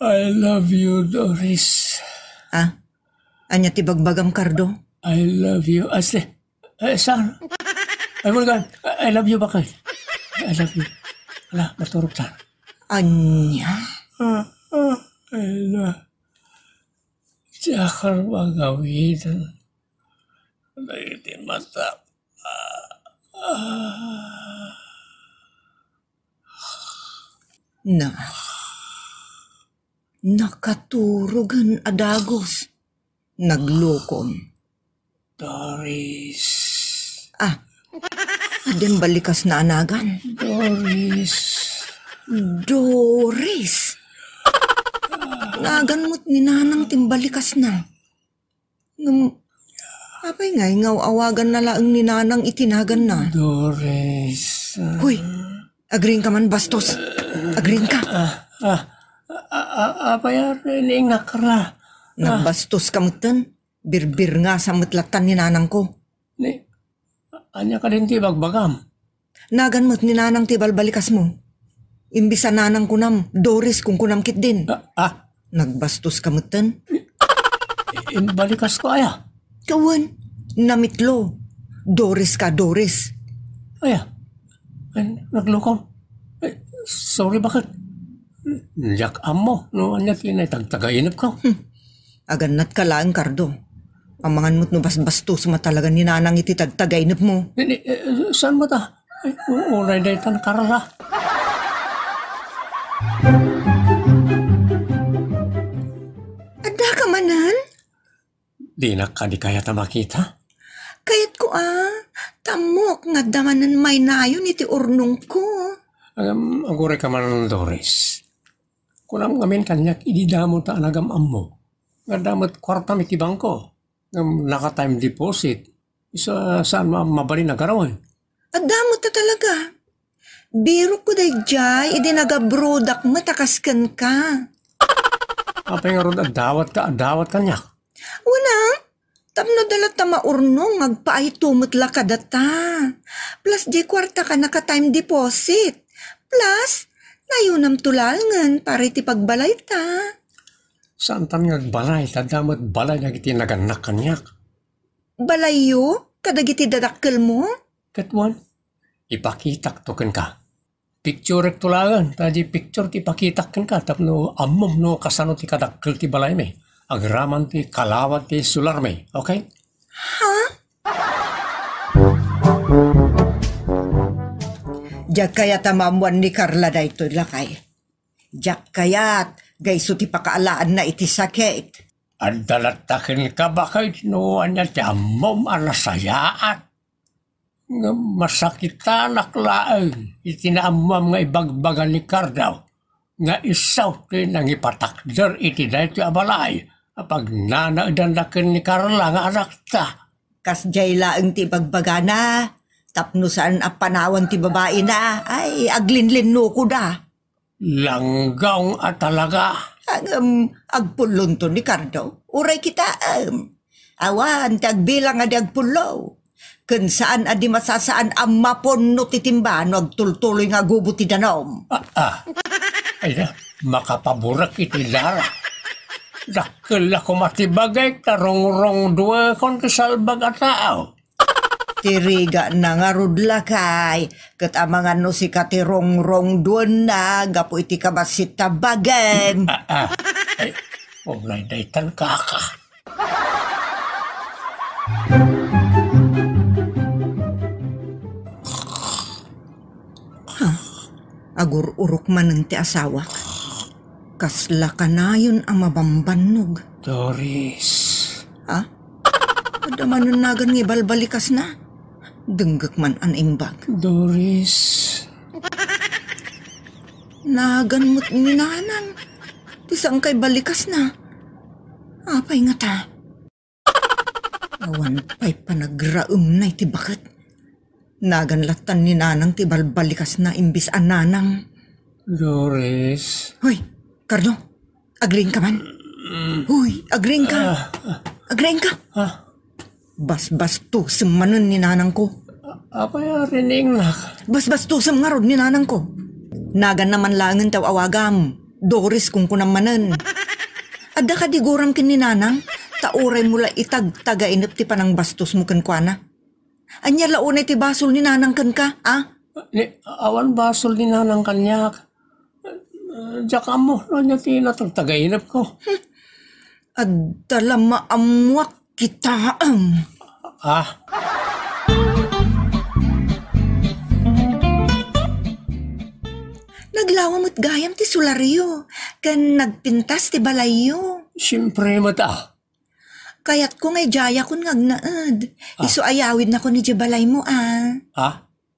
I love you, Doris. Anya ti bagbagam Cardo? I love you. Saan? Ay, Morgan, I love you bakit? I love you. Wala, maturog saan. Anya? Ay na. Tsakal magawitan. Naitin mata. Nakaturugan adagos. Naglokon. Doris. Adem balikas na anagan. Doris. Nagan mo't ni nanang timbalikas na. Apay nga, ngaw awagan na laang ni nanang itinagan na. Doris. Huy, agring ka man bastos. Agring ka. Apay rin nakara. Nagbastos ka mutan. Birbir nga sa mutlatan ni nanang ko. Anya ka din ti bagbagam. Nagan mo't ni nanang ti balbalikas mo. Imbisa nanang kunam, Doris kung kunamkit din. Nagbastos ka mutan. Balikas ko aya. Kawan, namitlo. Doris ka, Doris. Ay, naglukaw. Sorry, bakit? Yak amo, no, anya tinay tagtagainap ka. Aganat ka lang, Cardo. Amangan mo't no basbastos matalaga ni nanang iti tagtagainap mo. Saan mo ta? Ay, uray na itan karala. Ada ka manan? Di na ka di kaya ta makita? Kayat ko tamok nga damanan may nayon iti urnong ko. Agure ka man, Doris. Kunam ngamin kanyak ididamo ta anagam ammo. Nga damat kwartam iti bangko. Naka-time deposit. Isa saan mabali na garawan. Adamo ta talaga. Biro ko day jay, idi nagabrodak matakaskan ka. Apay nga ron adawat kanyak. Una, tapno dalat ta maurnong magpaay tumutla ka data. Plus di kwarta ka naka-time deposit. Plus, nayunam tulalngan para iti pagbalay ta. Saan tan nga balay? Tadamat balay nga iti naganak kanyak. Balayo? Kadagiti dadakkel mo? Katwan, ipakitak to ken ka. Picture tulangan, tadi picture ti pakitak ken ka. Tapno amom no kasano ti kadakkel ti balay me. Agraman ti kalawat ti sular me. Okay? Diyak kaya tamamuan ni Carla da ito lakay. Diyak kaya't gayso ti pakaalaan na iti sakit. At dalatakin ka ba kayo tinuan niya ti amom anasayaan? Nga masakitan naklaan itinaamam nga ibagbagan ni Cardaw. Nga isaw ti nang ipatakder iti dahi ti abalay. Apag nanaadan nakin ni Carla nga anak ta. Kas jay laeng ti bagbagana. Tapno saan apanawan ti babae na. Ay, aglinlinno ko da. Langgaw at talaga. Agpulon to ni Cardo. Uray kita, awan, tagbilang adi agpulo. Kun saan adi masasaan ang mapon no titimba no agtultuloy nga gubo ti danom. Ay na, makapaburak iti lara. Dakil ako matibagay, tarong-rong duwe kon kasalbag at tao. Tiriga na nga rudlakay. Kat amangan no si katirong-rong duwan na. Gapo iti kabasit tabagan. Ay, umay daytan kaka. Agur-urok man ng ti asawa. Kasla ka na yun ang mabambanog. Doris. Ha? Adaman nun nagan nga balbalikas na. Denggak man an imbag. Doris. Nagan mo't ninanang. Tisang kay balikas na. Apay nga ta. Awan pa'y panagraum na iti bakit. Nagan latan ni nanang ti balbalikas na imbis ananang. Doris. Hoy, Cardo, agring ka man. Hoy, agring ka. Agring ka. Bas-bas to semanan ni nanang ko. Apay rining nak. Bas-bas to nga rod ni nanang ko. Nagan naman langan taw awagam. Doris kung kunamanan. Adda ka diguram kin ni nanang. Tauray mula itag-taga inip ti panang bastos mo kan kwa na. Anya launay ti basol ni nanang kan ka, ha? Awan basol ni nanang kanyak. Diyak mo, no niya tinatag-taga inip ko. Adda lama amwak kita Naglawa mo't gayam ti sularyo, kan nagpintas ti balayo. Siyempre mata. Kayat ko ngay jaya kun ngagnaad. Isu ayawid na ko ni balay mo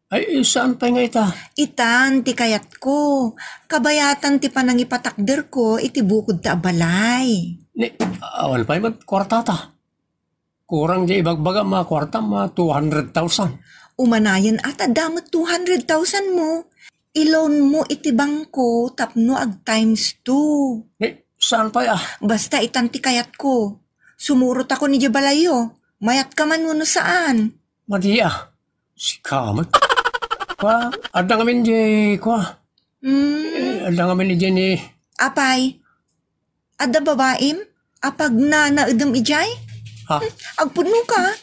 Ay, saan pa nga ita? Itan ti kayat ko. Kabayatan ti panangipatakder ko, iti bukod ta balay. Awan pa yung kwarta ta. Kurang di ibagbaga mga kwarta, mga 200,000. Umanayan at adamot 200,000 mo. Iloan mo iti bangko, tapno ag times 2. Saan pa ya? Basta itan ti kayat ko. Sumurot ako ni balayo. Mayat ka man mo saan. Madiya. Si Kamat. Ada ngamin di kwa. Ada ngamin di Jenny. Apay, ada babaim? Apag na naedam ijay? Agpuno ka?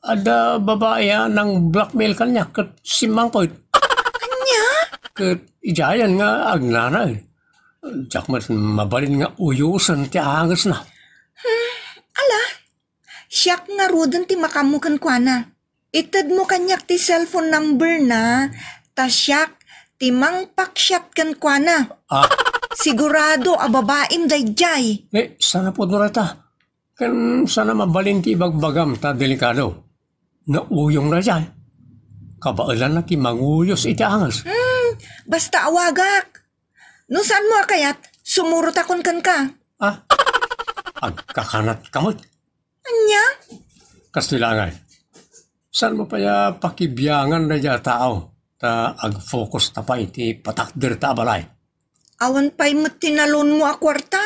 Ada babae ng blackmail kanya kat simang po. Anya? Kat ijayan nga agnana. Jakmat mabalin nga uyusan ti angas na. Ala, siyak nga rodan ti makamukan kwa na. Itad mo kanyak ti cellphone number na, ta siyak ti mangpaksyat kan kwa na. Sigurado a babaim dayjay. Sana po nurata. Kan sana mabalin ti ibagbagam ta delikado. Nauyong na dyan. Kabailan na ti manguyos iti angas. Basta awagak. No saan mo kayat? Sumurot akon kan ka. Agkakanat kamot. Anya? Kastilangay. Saan mo pa ya pakibiyangan na dya tao? Ta ag-focus ta pa iti patakder ta balay. Awan pa'y mo tinalon mo a kwarta?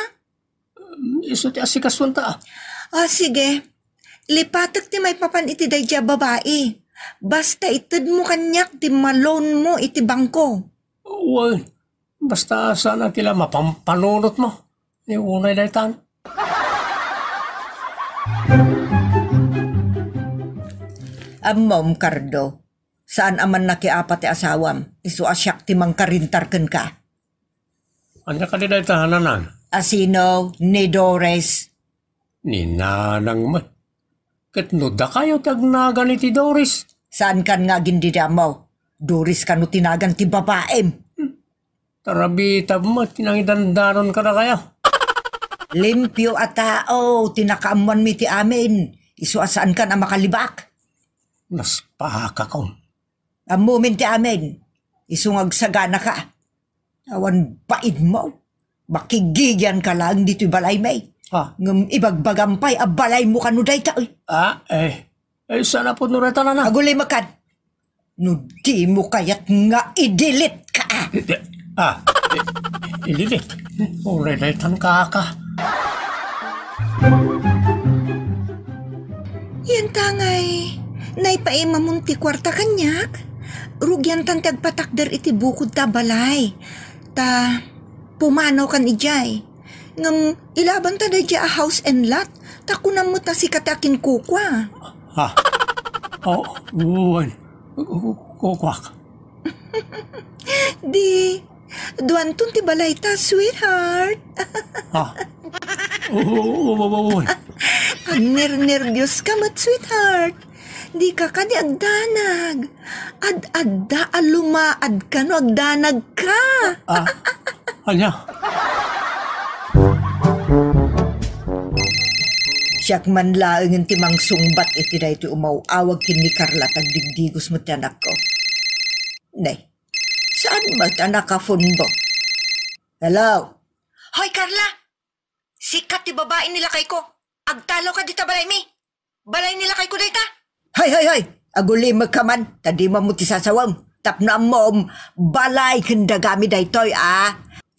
Iso ti asikasun ta. Sige. Lipatak ti may papan iti dayja babae. Basta ited mo kanyak ti malon mo iti bangko. Uy, basta sana tila mapampanunot mo. Unay daytan. Mom Cardo, saan aman nakiapat ti asawam? Isu asyak ti mangkarintarken ka. Anya ka di daytahanan. Asino ni Doris. Ni nanang mo. Ketnoda kayo tagnagan iti Doris. Saan kan nga gindida mo? Doris kanu tinagan ti babaem. Tarabitab mo, tinangidandanon ka na kayo. Limpyo at tao, tinakaamuan mi ti amin. Isu asaan ka na makalibak. Naspaka ko. Amumin ti amin. Isungag sagana ka. Awan paid mo. Makigigyan ka lang dito balay may. Ngam ibagbagampay, balay mo ka no day ta. Sana po nureta na na. Agulay makan. No di mo kayat nga i-delete ka. I-delete. Ulay daytan ka. Yan tangay. Naipaima munti kwarta kanyak. Rugyan tan tagpatakder iti bukod ta balay. Ta pumanaw kan ijay. Ngam ilaban ta dayja a house and lot. Ta kunam mo ta si katakin kukwa. Kukwak. Di, duantun ti balay ta, sweetheart. Nervyos ka mat, sweetheart. Di ka di agdanag. Ad-adda alumaad ka no agdanag ka. Anya? Siyak man laeng ti mang sungbat iti da iti umawawag kin ni Carla tagdigdigos mo ti anak ko. Nay, saan ba ti anak ka phone mo? Hello? Hoy, Carla! Sikat ti babae nila kay ko. Agtalaw ka dita balay mi. Balay nila kay ko dayta. Hay! Aguli magkaman. Tadi mo ti sasawang. Tapna mo balay kendagami daytoy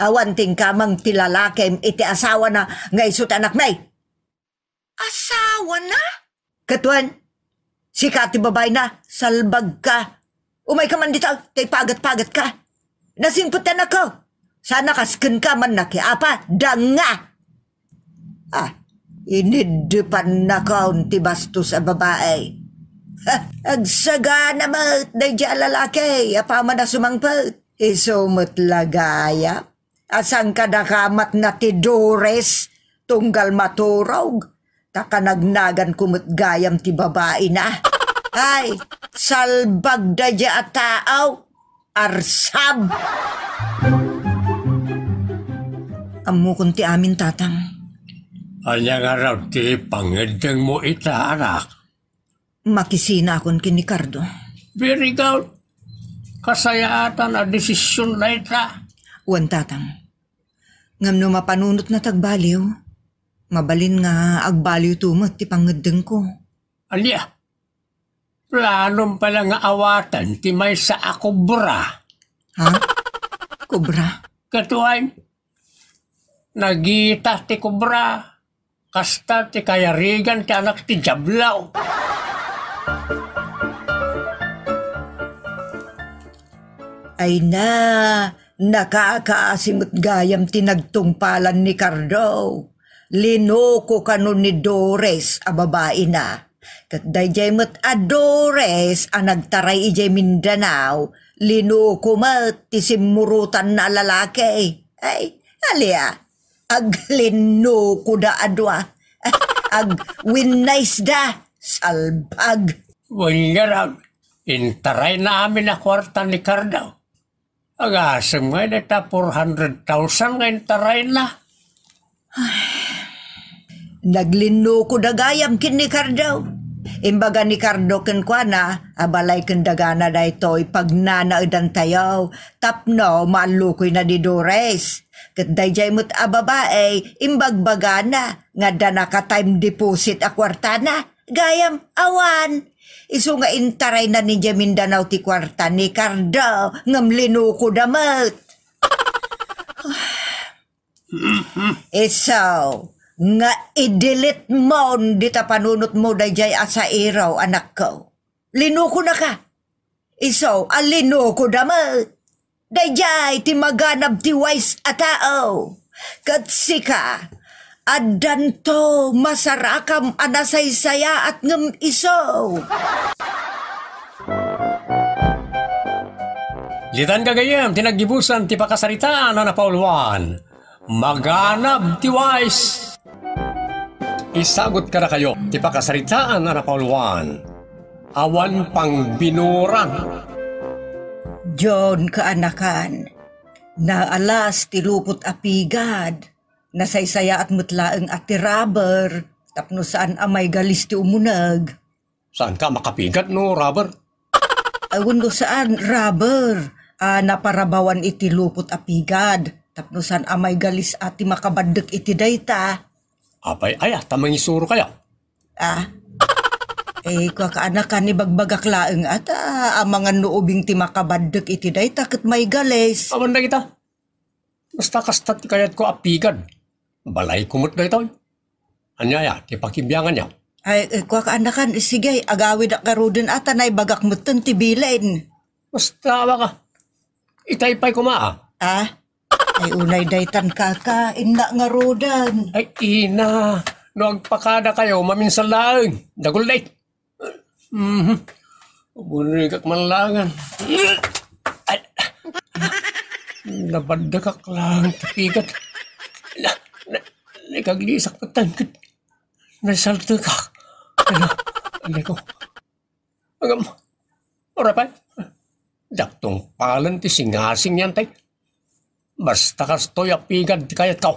Awan ting kamang tilalakem iti asawa na nga isut anak may. Asawa na? Katuan, sikat ti babay na, salbag ka. Umay ka man dito, tay pagat-pagat ka. Nasingputan ako. Sana kasken ka man nakiapa, danga. Inidepan na ka ti bastos a babae. Agsaga na mat, dayja lalaki, apaman na sumangpot. Isumot lagaya. Asang kadakamat na ti Doris, tunggal maturog. Takanagnagan kumut gayam ti babae na. Ay, salbag dayja a tao. Arsab. Amo kun ti amin tatang. Anya nga raw ti pangedeng mo ita anak. Makisina akon kini Cardo. Very good. Kasayaatan a desisyon na ita. Wan tatang. Ngam no mapanunot na tagbaliw. Mabalin nga agbaliw tumot ti pangedeng ko. Alya, planom pala nga awatan ti may sa ako bra. Ha? Kubra? Katuay, nagita ti kubra. Kasta ti kayarigan ti anak ti Jablaw. Ay nakakaasimot gayam tinagtungpalan ni Cardo. Linoko kanon ni Doris a babae na. Kat dayjay met a Doris a nagtaray ijay Mindanao. Linoko met ti simurutan na lalaki. Ay, alia, aglinoko da adwa. Agwinnays da, salbag. Wala raw, intaray na amin na kwarta ni Cardo. Agasam nga nita 400,000 nga intaray na. Naglinoko da gayam kin ni Cardo. Imbaga ni Cardo ken kwa na, abalay ken dagana da ito'y pagnanaudan tayo. Tapno, maalukoy na di Doris. Kat dayjay mo't ababae, imbagbaga na, nga da naka time deposit a kwarta na. Gayam, awan. Isu nga intaray na ni Mindanao ti kwarta ni Cardo, ngam linuko damat. Isaw, nga i-delete mo di ta panunot mo dayjay asa iraw, anak ko. Linuko na ka. Isaw, alinuko damat. Dayjay ti maganab ti wise a tao. Katsika, adan to masarakam anasaysaya at ngem isaw. Litan kagayam, tinaggibusan ti pakasaritaan na napauluan. Maganab ti wise. Isagot ka na kayo, ti pakasaritaan na napauluan. Awan pang binuran. John kaanakan, na alas ti lupot apigad, nasaysaya at mutlaeng at ti rubber, tapno saan amay galis ti umunag. Saan ka makapigat no, rubber? Awan no saan, rubber, naparabawan iti lupot apigad, tapno saan amay galis at ti makabadek iti dayta. Apay aya, tamang isuro kayo. Kwa kaanakan ni bagbagak laeng at ang mga nuubing ti makabadek iti dayta ket may galis. Awan na kita. Basta kastat kayat ko apigad. Balay kumot na ito. Anyaya, ti pakibyangan niya. Kwa kaanakan, sige, agawid ak karuden ata na ibagak mutan ti bilen. Basta ka. Itaypay ko maa. Ay unay daytan kakain na nga rodan. Ay ina, no agpakada kayo, maminsan lang. Dagol day. Bunigak manlangan. Nabadakak lang, tapigat. Nakaglisak na tangkad. Nasalta ka. Ano ko? Agam, ora pa. Daktong palan ti singasing yan tay. Basta kastoy apigad ti kayat ka.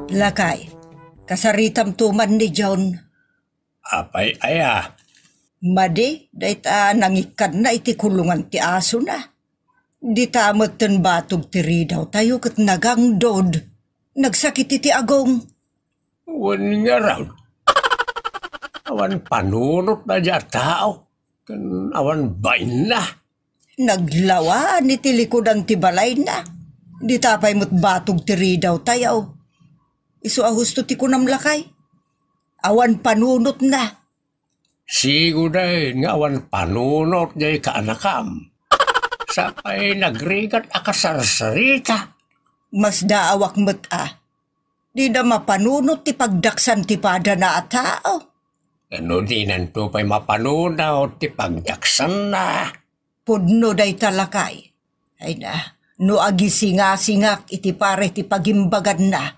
Lakay, kasaritam tuman ni John. Apay aya. Madi, dayta nangikan na iti kulungan ti aso na. Di tamot ten batog ti ridaw tayo kat nagang dod. Nagsakit iti agong. Wan nga raw. Awan panunot na dya tao. Kan awan bain na. Naglawa ni ti likodan ti balay na. Di tapay mo't batog ti ridaw tayo. Isu ahusto ti kunam lakay. Awan panunot na. Sigo dahin nga awan panunot dya kaanakam. Sapay nagrigat akasarsarita. Mas daawak mo't Di na mapanunot ti pagdaksan ti pada na a tao. Ano di nanto pa'y mapanunaw ti pagdaksan na. Pudno day talakay. Ay na, no agisinga-singak iti pare ti pagimbagad na.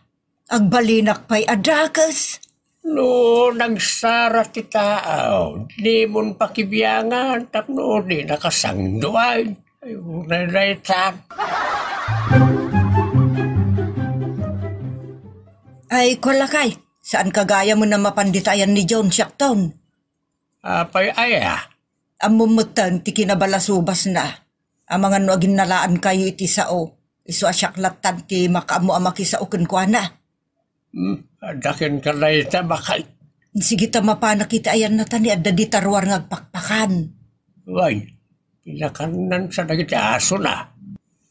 Agbalinak pa'y adakas. No, nagsara ti tao. Di mon pakibyangan. Tapno di nakasangduay. Ayun na raytan. Ay, kulakay. Saan kagaya mo na mapanditayan ni John Shackton? Apay aya. Ang mumutan ti kinabalasubas na. Ang mga nuagin nalaan kayo iti sao. Isu asyaklatan ti makamu amakisao kwa na. Dakin ka na ita bakay. Sige ta mapanak iti ayan na tani at dadi tarwar ngagpakpakan. Way, pinakanan sa dagiti aso na.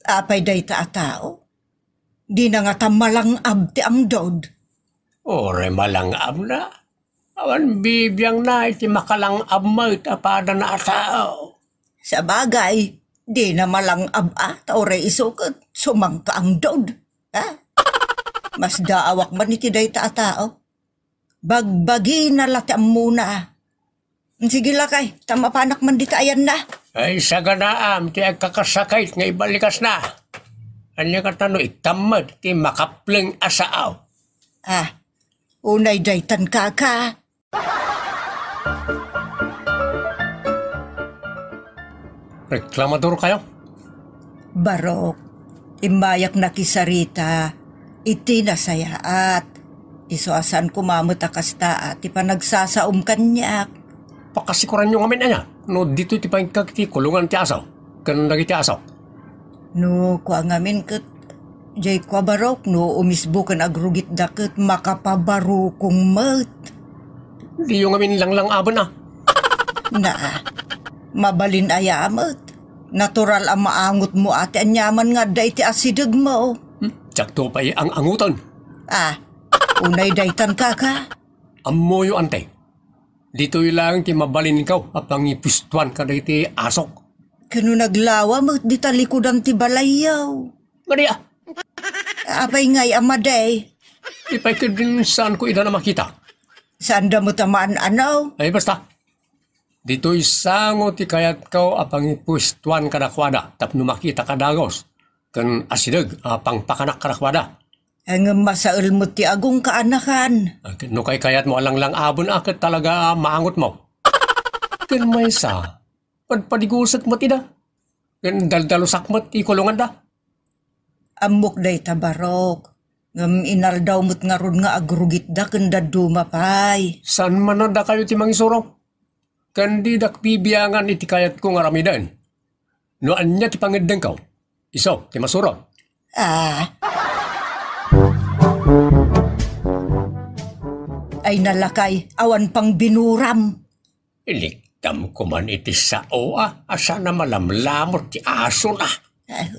Apay day ta a tao. Di na nga tamalang abti ang dod. Ore malangab na. Awan bibiyang na iti makalang abmay tapada na tao. Sa bagay, di na malang ta ore isukot, sumangka ang dod. Mas daawak man iti day ta tao. Bagbagi na latam muna. Sige lakay, tamapanak man di ayan na. Ay saganaam, ti agkakasakay nga ibalikas na. Anya katano itamad, ti makapling asaaw. Unay daytan kaka. Reklamador kayo? Barok, imbayak na kisarita, iti nasayaat. Isuasan kumamot akasta at ipanagsasaum kanyak. Pakasikuran nyo ngamin anya. No dito ti pangkakti kulungan ti asaw. Kan nagiti asaw. No, kwa ngamin kat, jay kwa barok, no umisbukan agrugit daket makapabarukong mat. Di yung ngamin lang abon Na, mabalin ayamat. Natural ang maangot mo ate anyaman nga day ti asidag mo. Tsak to pa'y ang angutan. Unay daytan ka. Amoyo ante. Dito'y lang ti mabalin ikaw at pangipustuan ka day ti asok. Kano naglawa mo di talikodan ti balayaw. Maria, Apay ngay amaday. ipay ka din saan ko ida na makita. Saan da mo tamaan anaw? Ay basta, dito'y sango ti kayat kaw at pangipustuan ka nakwada tapno makita ka dagos. Kan asidag apang pakanak ka nakwada. Ang masaul mo ti agong kaanakan. No kay kayat mo alang lang abon akit talaga maangot mo. Kan may sa, padpadigusak mo ti da. Kan daldalusak mo ti kulungan da. Amok day tabarok. Ngam inaldaw mo't nga ron nga agrugit da kanda dumapay. San man na da kayo ti mangisuro? Kandi dak bibiyangan iti kayat ko nga ramidan. No anya ti pangedeng kaw? Iso, ti masuro. Ay nalakay, awan pang binuram. Iliktam ko man iti sao asa na malamlamot ti aso na.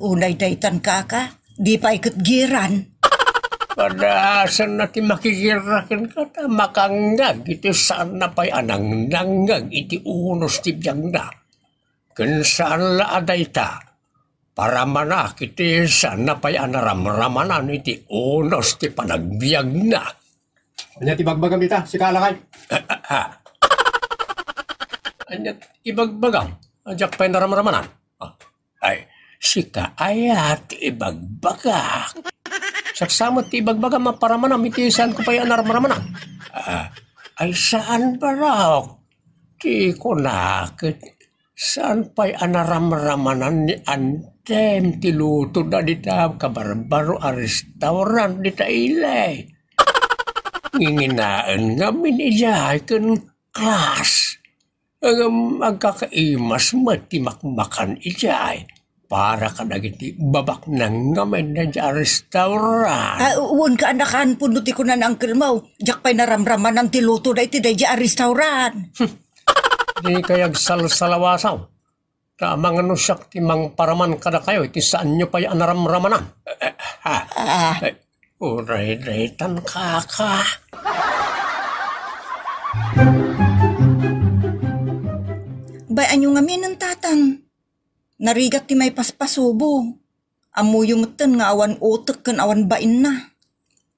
Unay daytan ka. Di pa ikot giran. Padaasan na ti makikirakin ka ta makangag iti saan na pa'y anang nangag iti unos ti biyang na. Kan saan la aday ta, para manak iti saan na pa'y anaramramanan iti unos ti panagbiag na. Anya ti bagbagam ita, si Kalakay? Anya ibagbagam, ajak pa'y naramramanan. Ay, si Kaayat ibagbagak. Saksamot ti ibagbagam maparamanam iti saan ko pa'y anaramramanan. Ay saan ba raw? Ti ko nakit. Saan pa'y anaramramanan ni Antem ti luto na dita kabarbaro a restaurant dita ilay. Nginginaan nga minijay kan klas. Ang magkakaimas ti makmakan ijay. Para ka nagiti babak ng ngamen na dya restaurant. Uwan ka anakan punuti ko na ng uncle mo. Diyak pa'y naramraman ng tiluto na iti dya restaurant. Di kayag salsalawasaw. Tamang ano siyak timang paraman kada kayo. Iti saan nyo pa'y anaramramanan? Uray-raytan kaka. Bayan yung ngamin ng tatang. Narigat ti may paspasubo. Amuyo mutan nga awan utek kan awan bain na.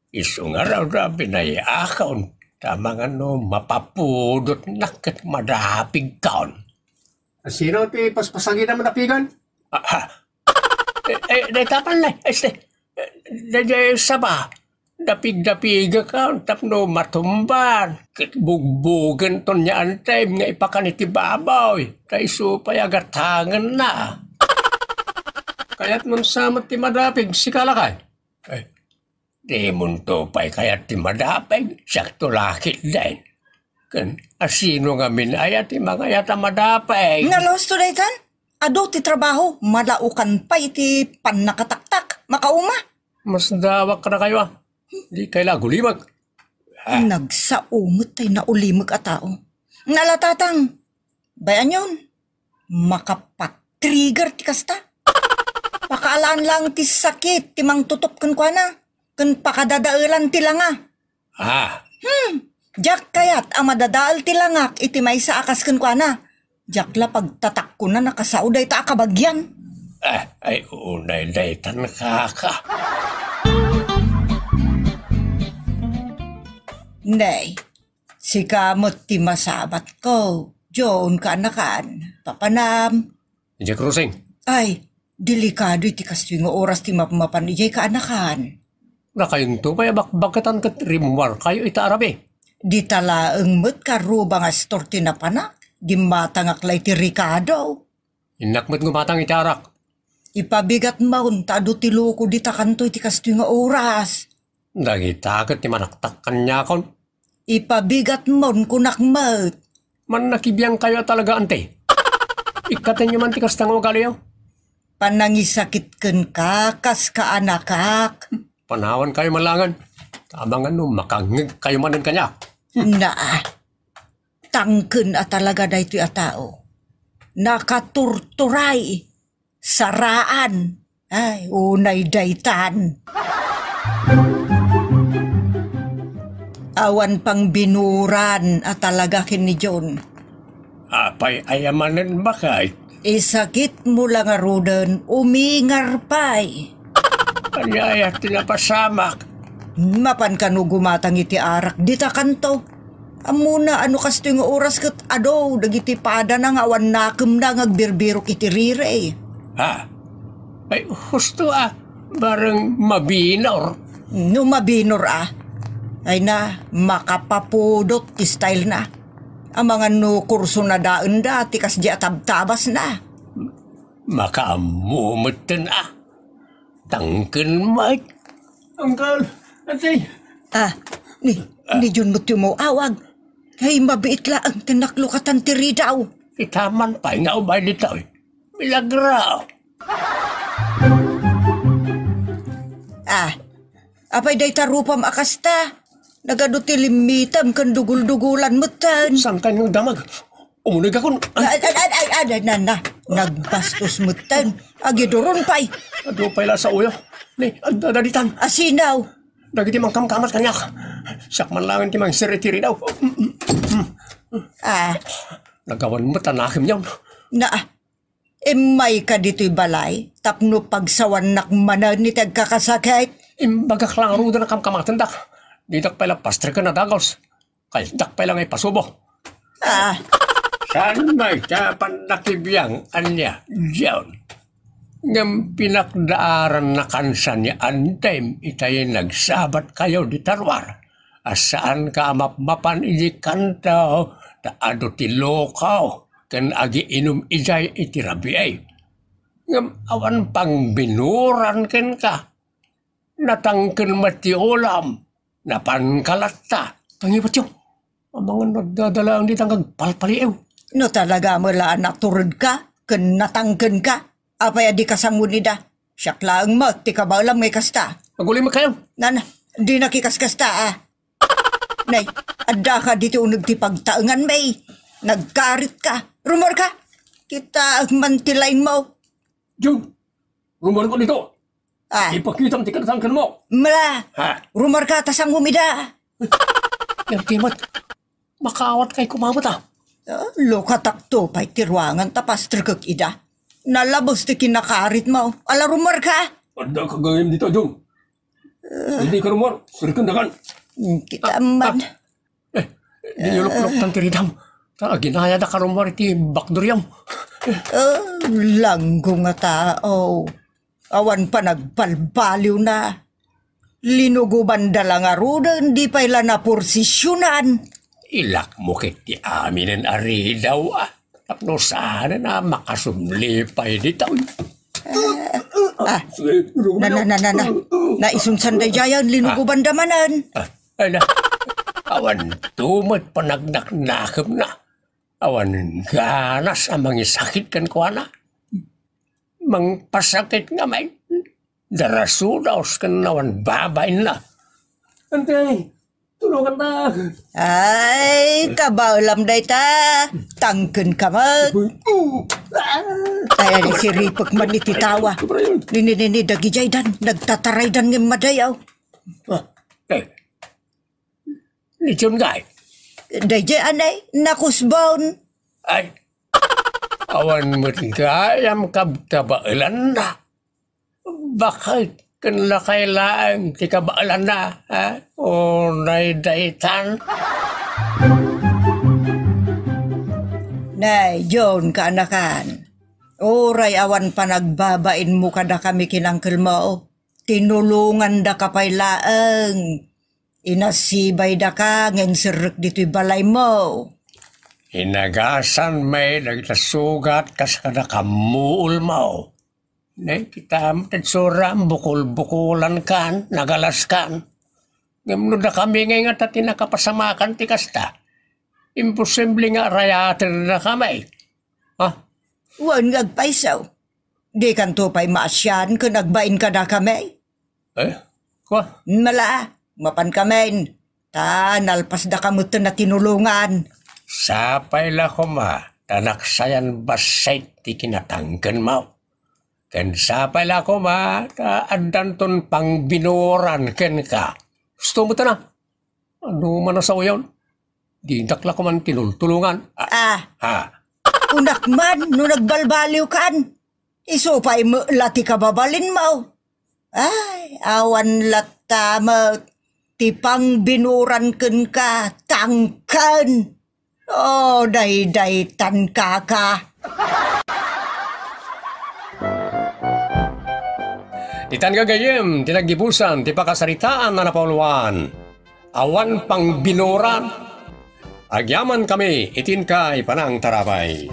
Iso nga raw binayakaon. Tamang ano mapapudot nakit madapig kaon. Sino ti paspasagi naman napigan? Daytapan na. Dayay saba. Dapig-dapiga kaon tapno matumban. Kit bugbugan ton niya antay nga ipakaniti babaw. Kaiso pa'y agatangan na. Kaya't man samat ti madapig si Kalakay. Di munto pa'y kaya't ti madapig. Sakto lakit din. Kan asino nga minayat ti mga yata madapig. Nga los to daytan? Ado ti trabaho. Malaukan pa iti pan nakataktak. Makauma. Mas dawak ka na kayo Di kaila gulimag. Nagsaumot tay naulimag a tao. Nalatatang. Bayan yun. Makapatrigger ti kasta. Pakaalaan lang ti sakit. Ti mang tutok kan kwa na. Kan pakadadaalan ti langa. Diyak kayat ang madadaal ti langak iti may sa akas kan kwa na. Diyak la pagtatak ko na nakasauday ta akabagyan. Ay unay daytan kaka. Nay, si kamot ti masabat ko. Diyon ka anakan. Papanam. Ijay Krusing. Ay, delikado iti kastoy nga oras ti mapamapan ijay ka anakan. Na kayong to pa'y bakbakatan kat rimwar kayo ita arabe. Di talaang mo't karuba nga store ti napanak. Di matangaklay ti Ricardo. Inakmat ngumatang itarak. Ipabigat maun tado ti loko di takanto iti kastoy nga oras. Nagitakat ti manaktak kanya kon. Ipabigat mon kunakmat. Man nakibiyang kayo talaga ante. Ikatan nyo man ti kastang ugali yun. Panangisakit ken kakas ka anakak. Panawan kayo malangan. Tamang ano, makangig kayo manin kanya. Na, tangken at talaga da ito'y atao. Nakaturturay. saraan. Ay, unay daytan. Awan pang binuran at talaga kini John. Apay ayamanen ba kay? Isakit mo lang arudan, umingar pa'y. Kanya ay tinapasamak. Mapan ka no gumatang iti arak, dita kanto. Amuna ano kasto yung oras kat ado, dagiti pada na nga awan nakem na ngagbirbirok iti rire. Ha? Ay husto bareng mabinor. No mabinor ay na makapapudot ti style na. Ang mga no kurso na daan da, tikas di atab-tabas na. Makaamumutan Tangken Mike. Uncle, ate. Ni John mo awag. Kay mabiit la ang tinaklukatan tiri daw. Itaman pa nga ubay dito. Milagra. Apay day tarupam akasta. Nagaduti limitam kan dugul-dugulan mutan. Saan kanyang damag? Umunig ako. Nagbastos mutan. Agidoron pay. Ado pala sa uyo. Ni, adaditan. Asinaw. Dagiti mang kamkamat kanyak. Sakman lang ti mang siritiri daw. Nagawan mo tanakim yaw. May ka dito'y balay. Tapno pagsawan nakmanan ni tagkakasakit. Imbagak lang ruda na kamkamatan dak. Di dak pala pastre ka na dagos. Kay dak pala ngay pasubo. Saan may kapan nakibiyang anya diyan? Ngam pinakdaaran na kansan ni Anthem itay nagsabat kayo di tarwar. Asaan ka mapmapan iji kantaw ta ado ti lokaw ken agi inum ijay iti rabiay. Ngam awan pang binuran ken ka. Natangken mati ulam. Napankalatta. Tangi ba't yung? Ang mga nagdadala ang ditangag palpaliw. No talaga mo la anak turod ka? Ken natangken ka? Apay adi kasangunida. Siyak lang mo, ti ka ba lang may kasta? Maguli mo kayo. Nana, di nakikaskasta Nay, adda ka dito unag ti pagtaengan may. Nagkarit ka. Rumor ka? Kita mantilain mo. Jun, rumor ko dito. Ipakita ang tikanatangkan mo. Mala, rumor ka tasang humida. Yan timot, makawat kay kumamot Lokatakto pa'y tirwangan tapas trikak ida. Nalabos ti kinakarit mo. Ala rumor ka? Ada kagayam dito, Jun. Hindi ka rumor, surikandakan. Kita man. Niyulok-lok ng tiridam. Ginaya na ka rumor iti bakdoryam. Langgo nga tao. Awan pa nagbalbaliw na. Linuguban dalang aruda, hindi pa ila naporsisyonan. Ilak mo kiti aminin ari daw Tapno sana na makasumlipay dito. Naisunsan da jayan, linuguban damanan. Awan tumot panagnak-nakam na. Awan ganas ang mga sakit kan ko na. Mang pasakit nga may. Darasudaos kan awan babain na. Antay, tulungan na. Ay, kabaulam day ta. Tangken ka mag. Kaya ni si Ripok man ititawa. Nini dagijaydan, nagtataraydan ng madayaw. Ni John Guy. Dayjay anay, nakusbaon. Ay, awan mo't kayam kabtabailan na. Bakit kanla kailang ti kabailan na? O naidaitan? Nay, John, kaanakan. Oray awan pa nagbabain mo kada kami kinangkel mo. Tinulungan da kapay laeng. Inasibay da ka, ngenserek dito'y balay mo. Hinagasan may nagtasugat kas kada kamuul mo. Ne, kita matadsuram, bukul-bukulan kan, nagalas kan. Ngamno da kami ngay nga tati nakapasamakan ti kasta. Imposible nga rayatin na kami. Wan ngagpaisaw. Di kanto pa'y maasyan kung nagbain ka na kami. Kwa? Mala, mapan kami. Nalpas da kamuto na tinulungan. Sapay la ko ma, tanaksayan basay ti kinatanggan mo. Kansa pala ko andan ton pang binuran ken ka. Gusto mo ta na? Ano man sa uyon? Di dakla ko man tinultulungan. Unak man, no nagbalbaliw kan. Iso pa lati ka babalin mo. Ay, awan lata mo. Tipang binuran ken ka, tangkan. Oh, day tan ka. Itan gagayem, tinagibusan, ti pakasaritaan na napawluan. Awan pang binuran. Agyaman kami, itin ka ipanang tarabay.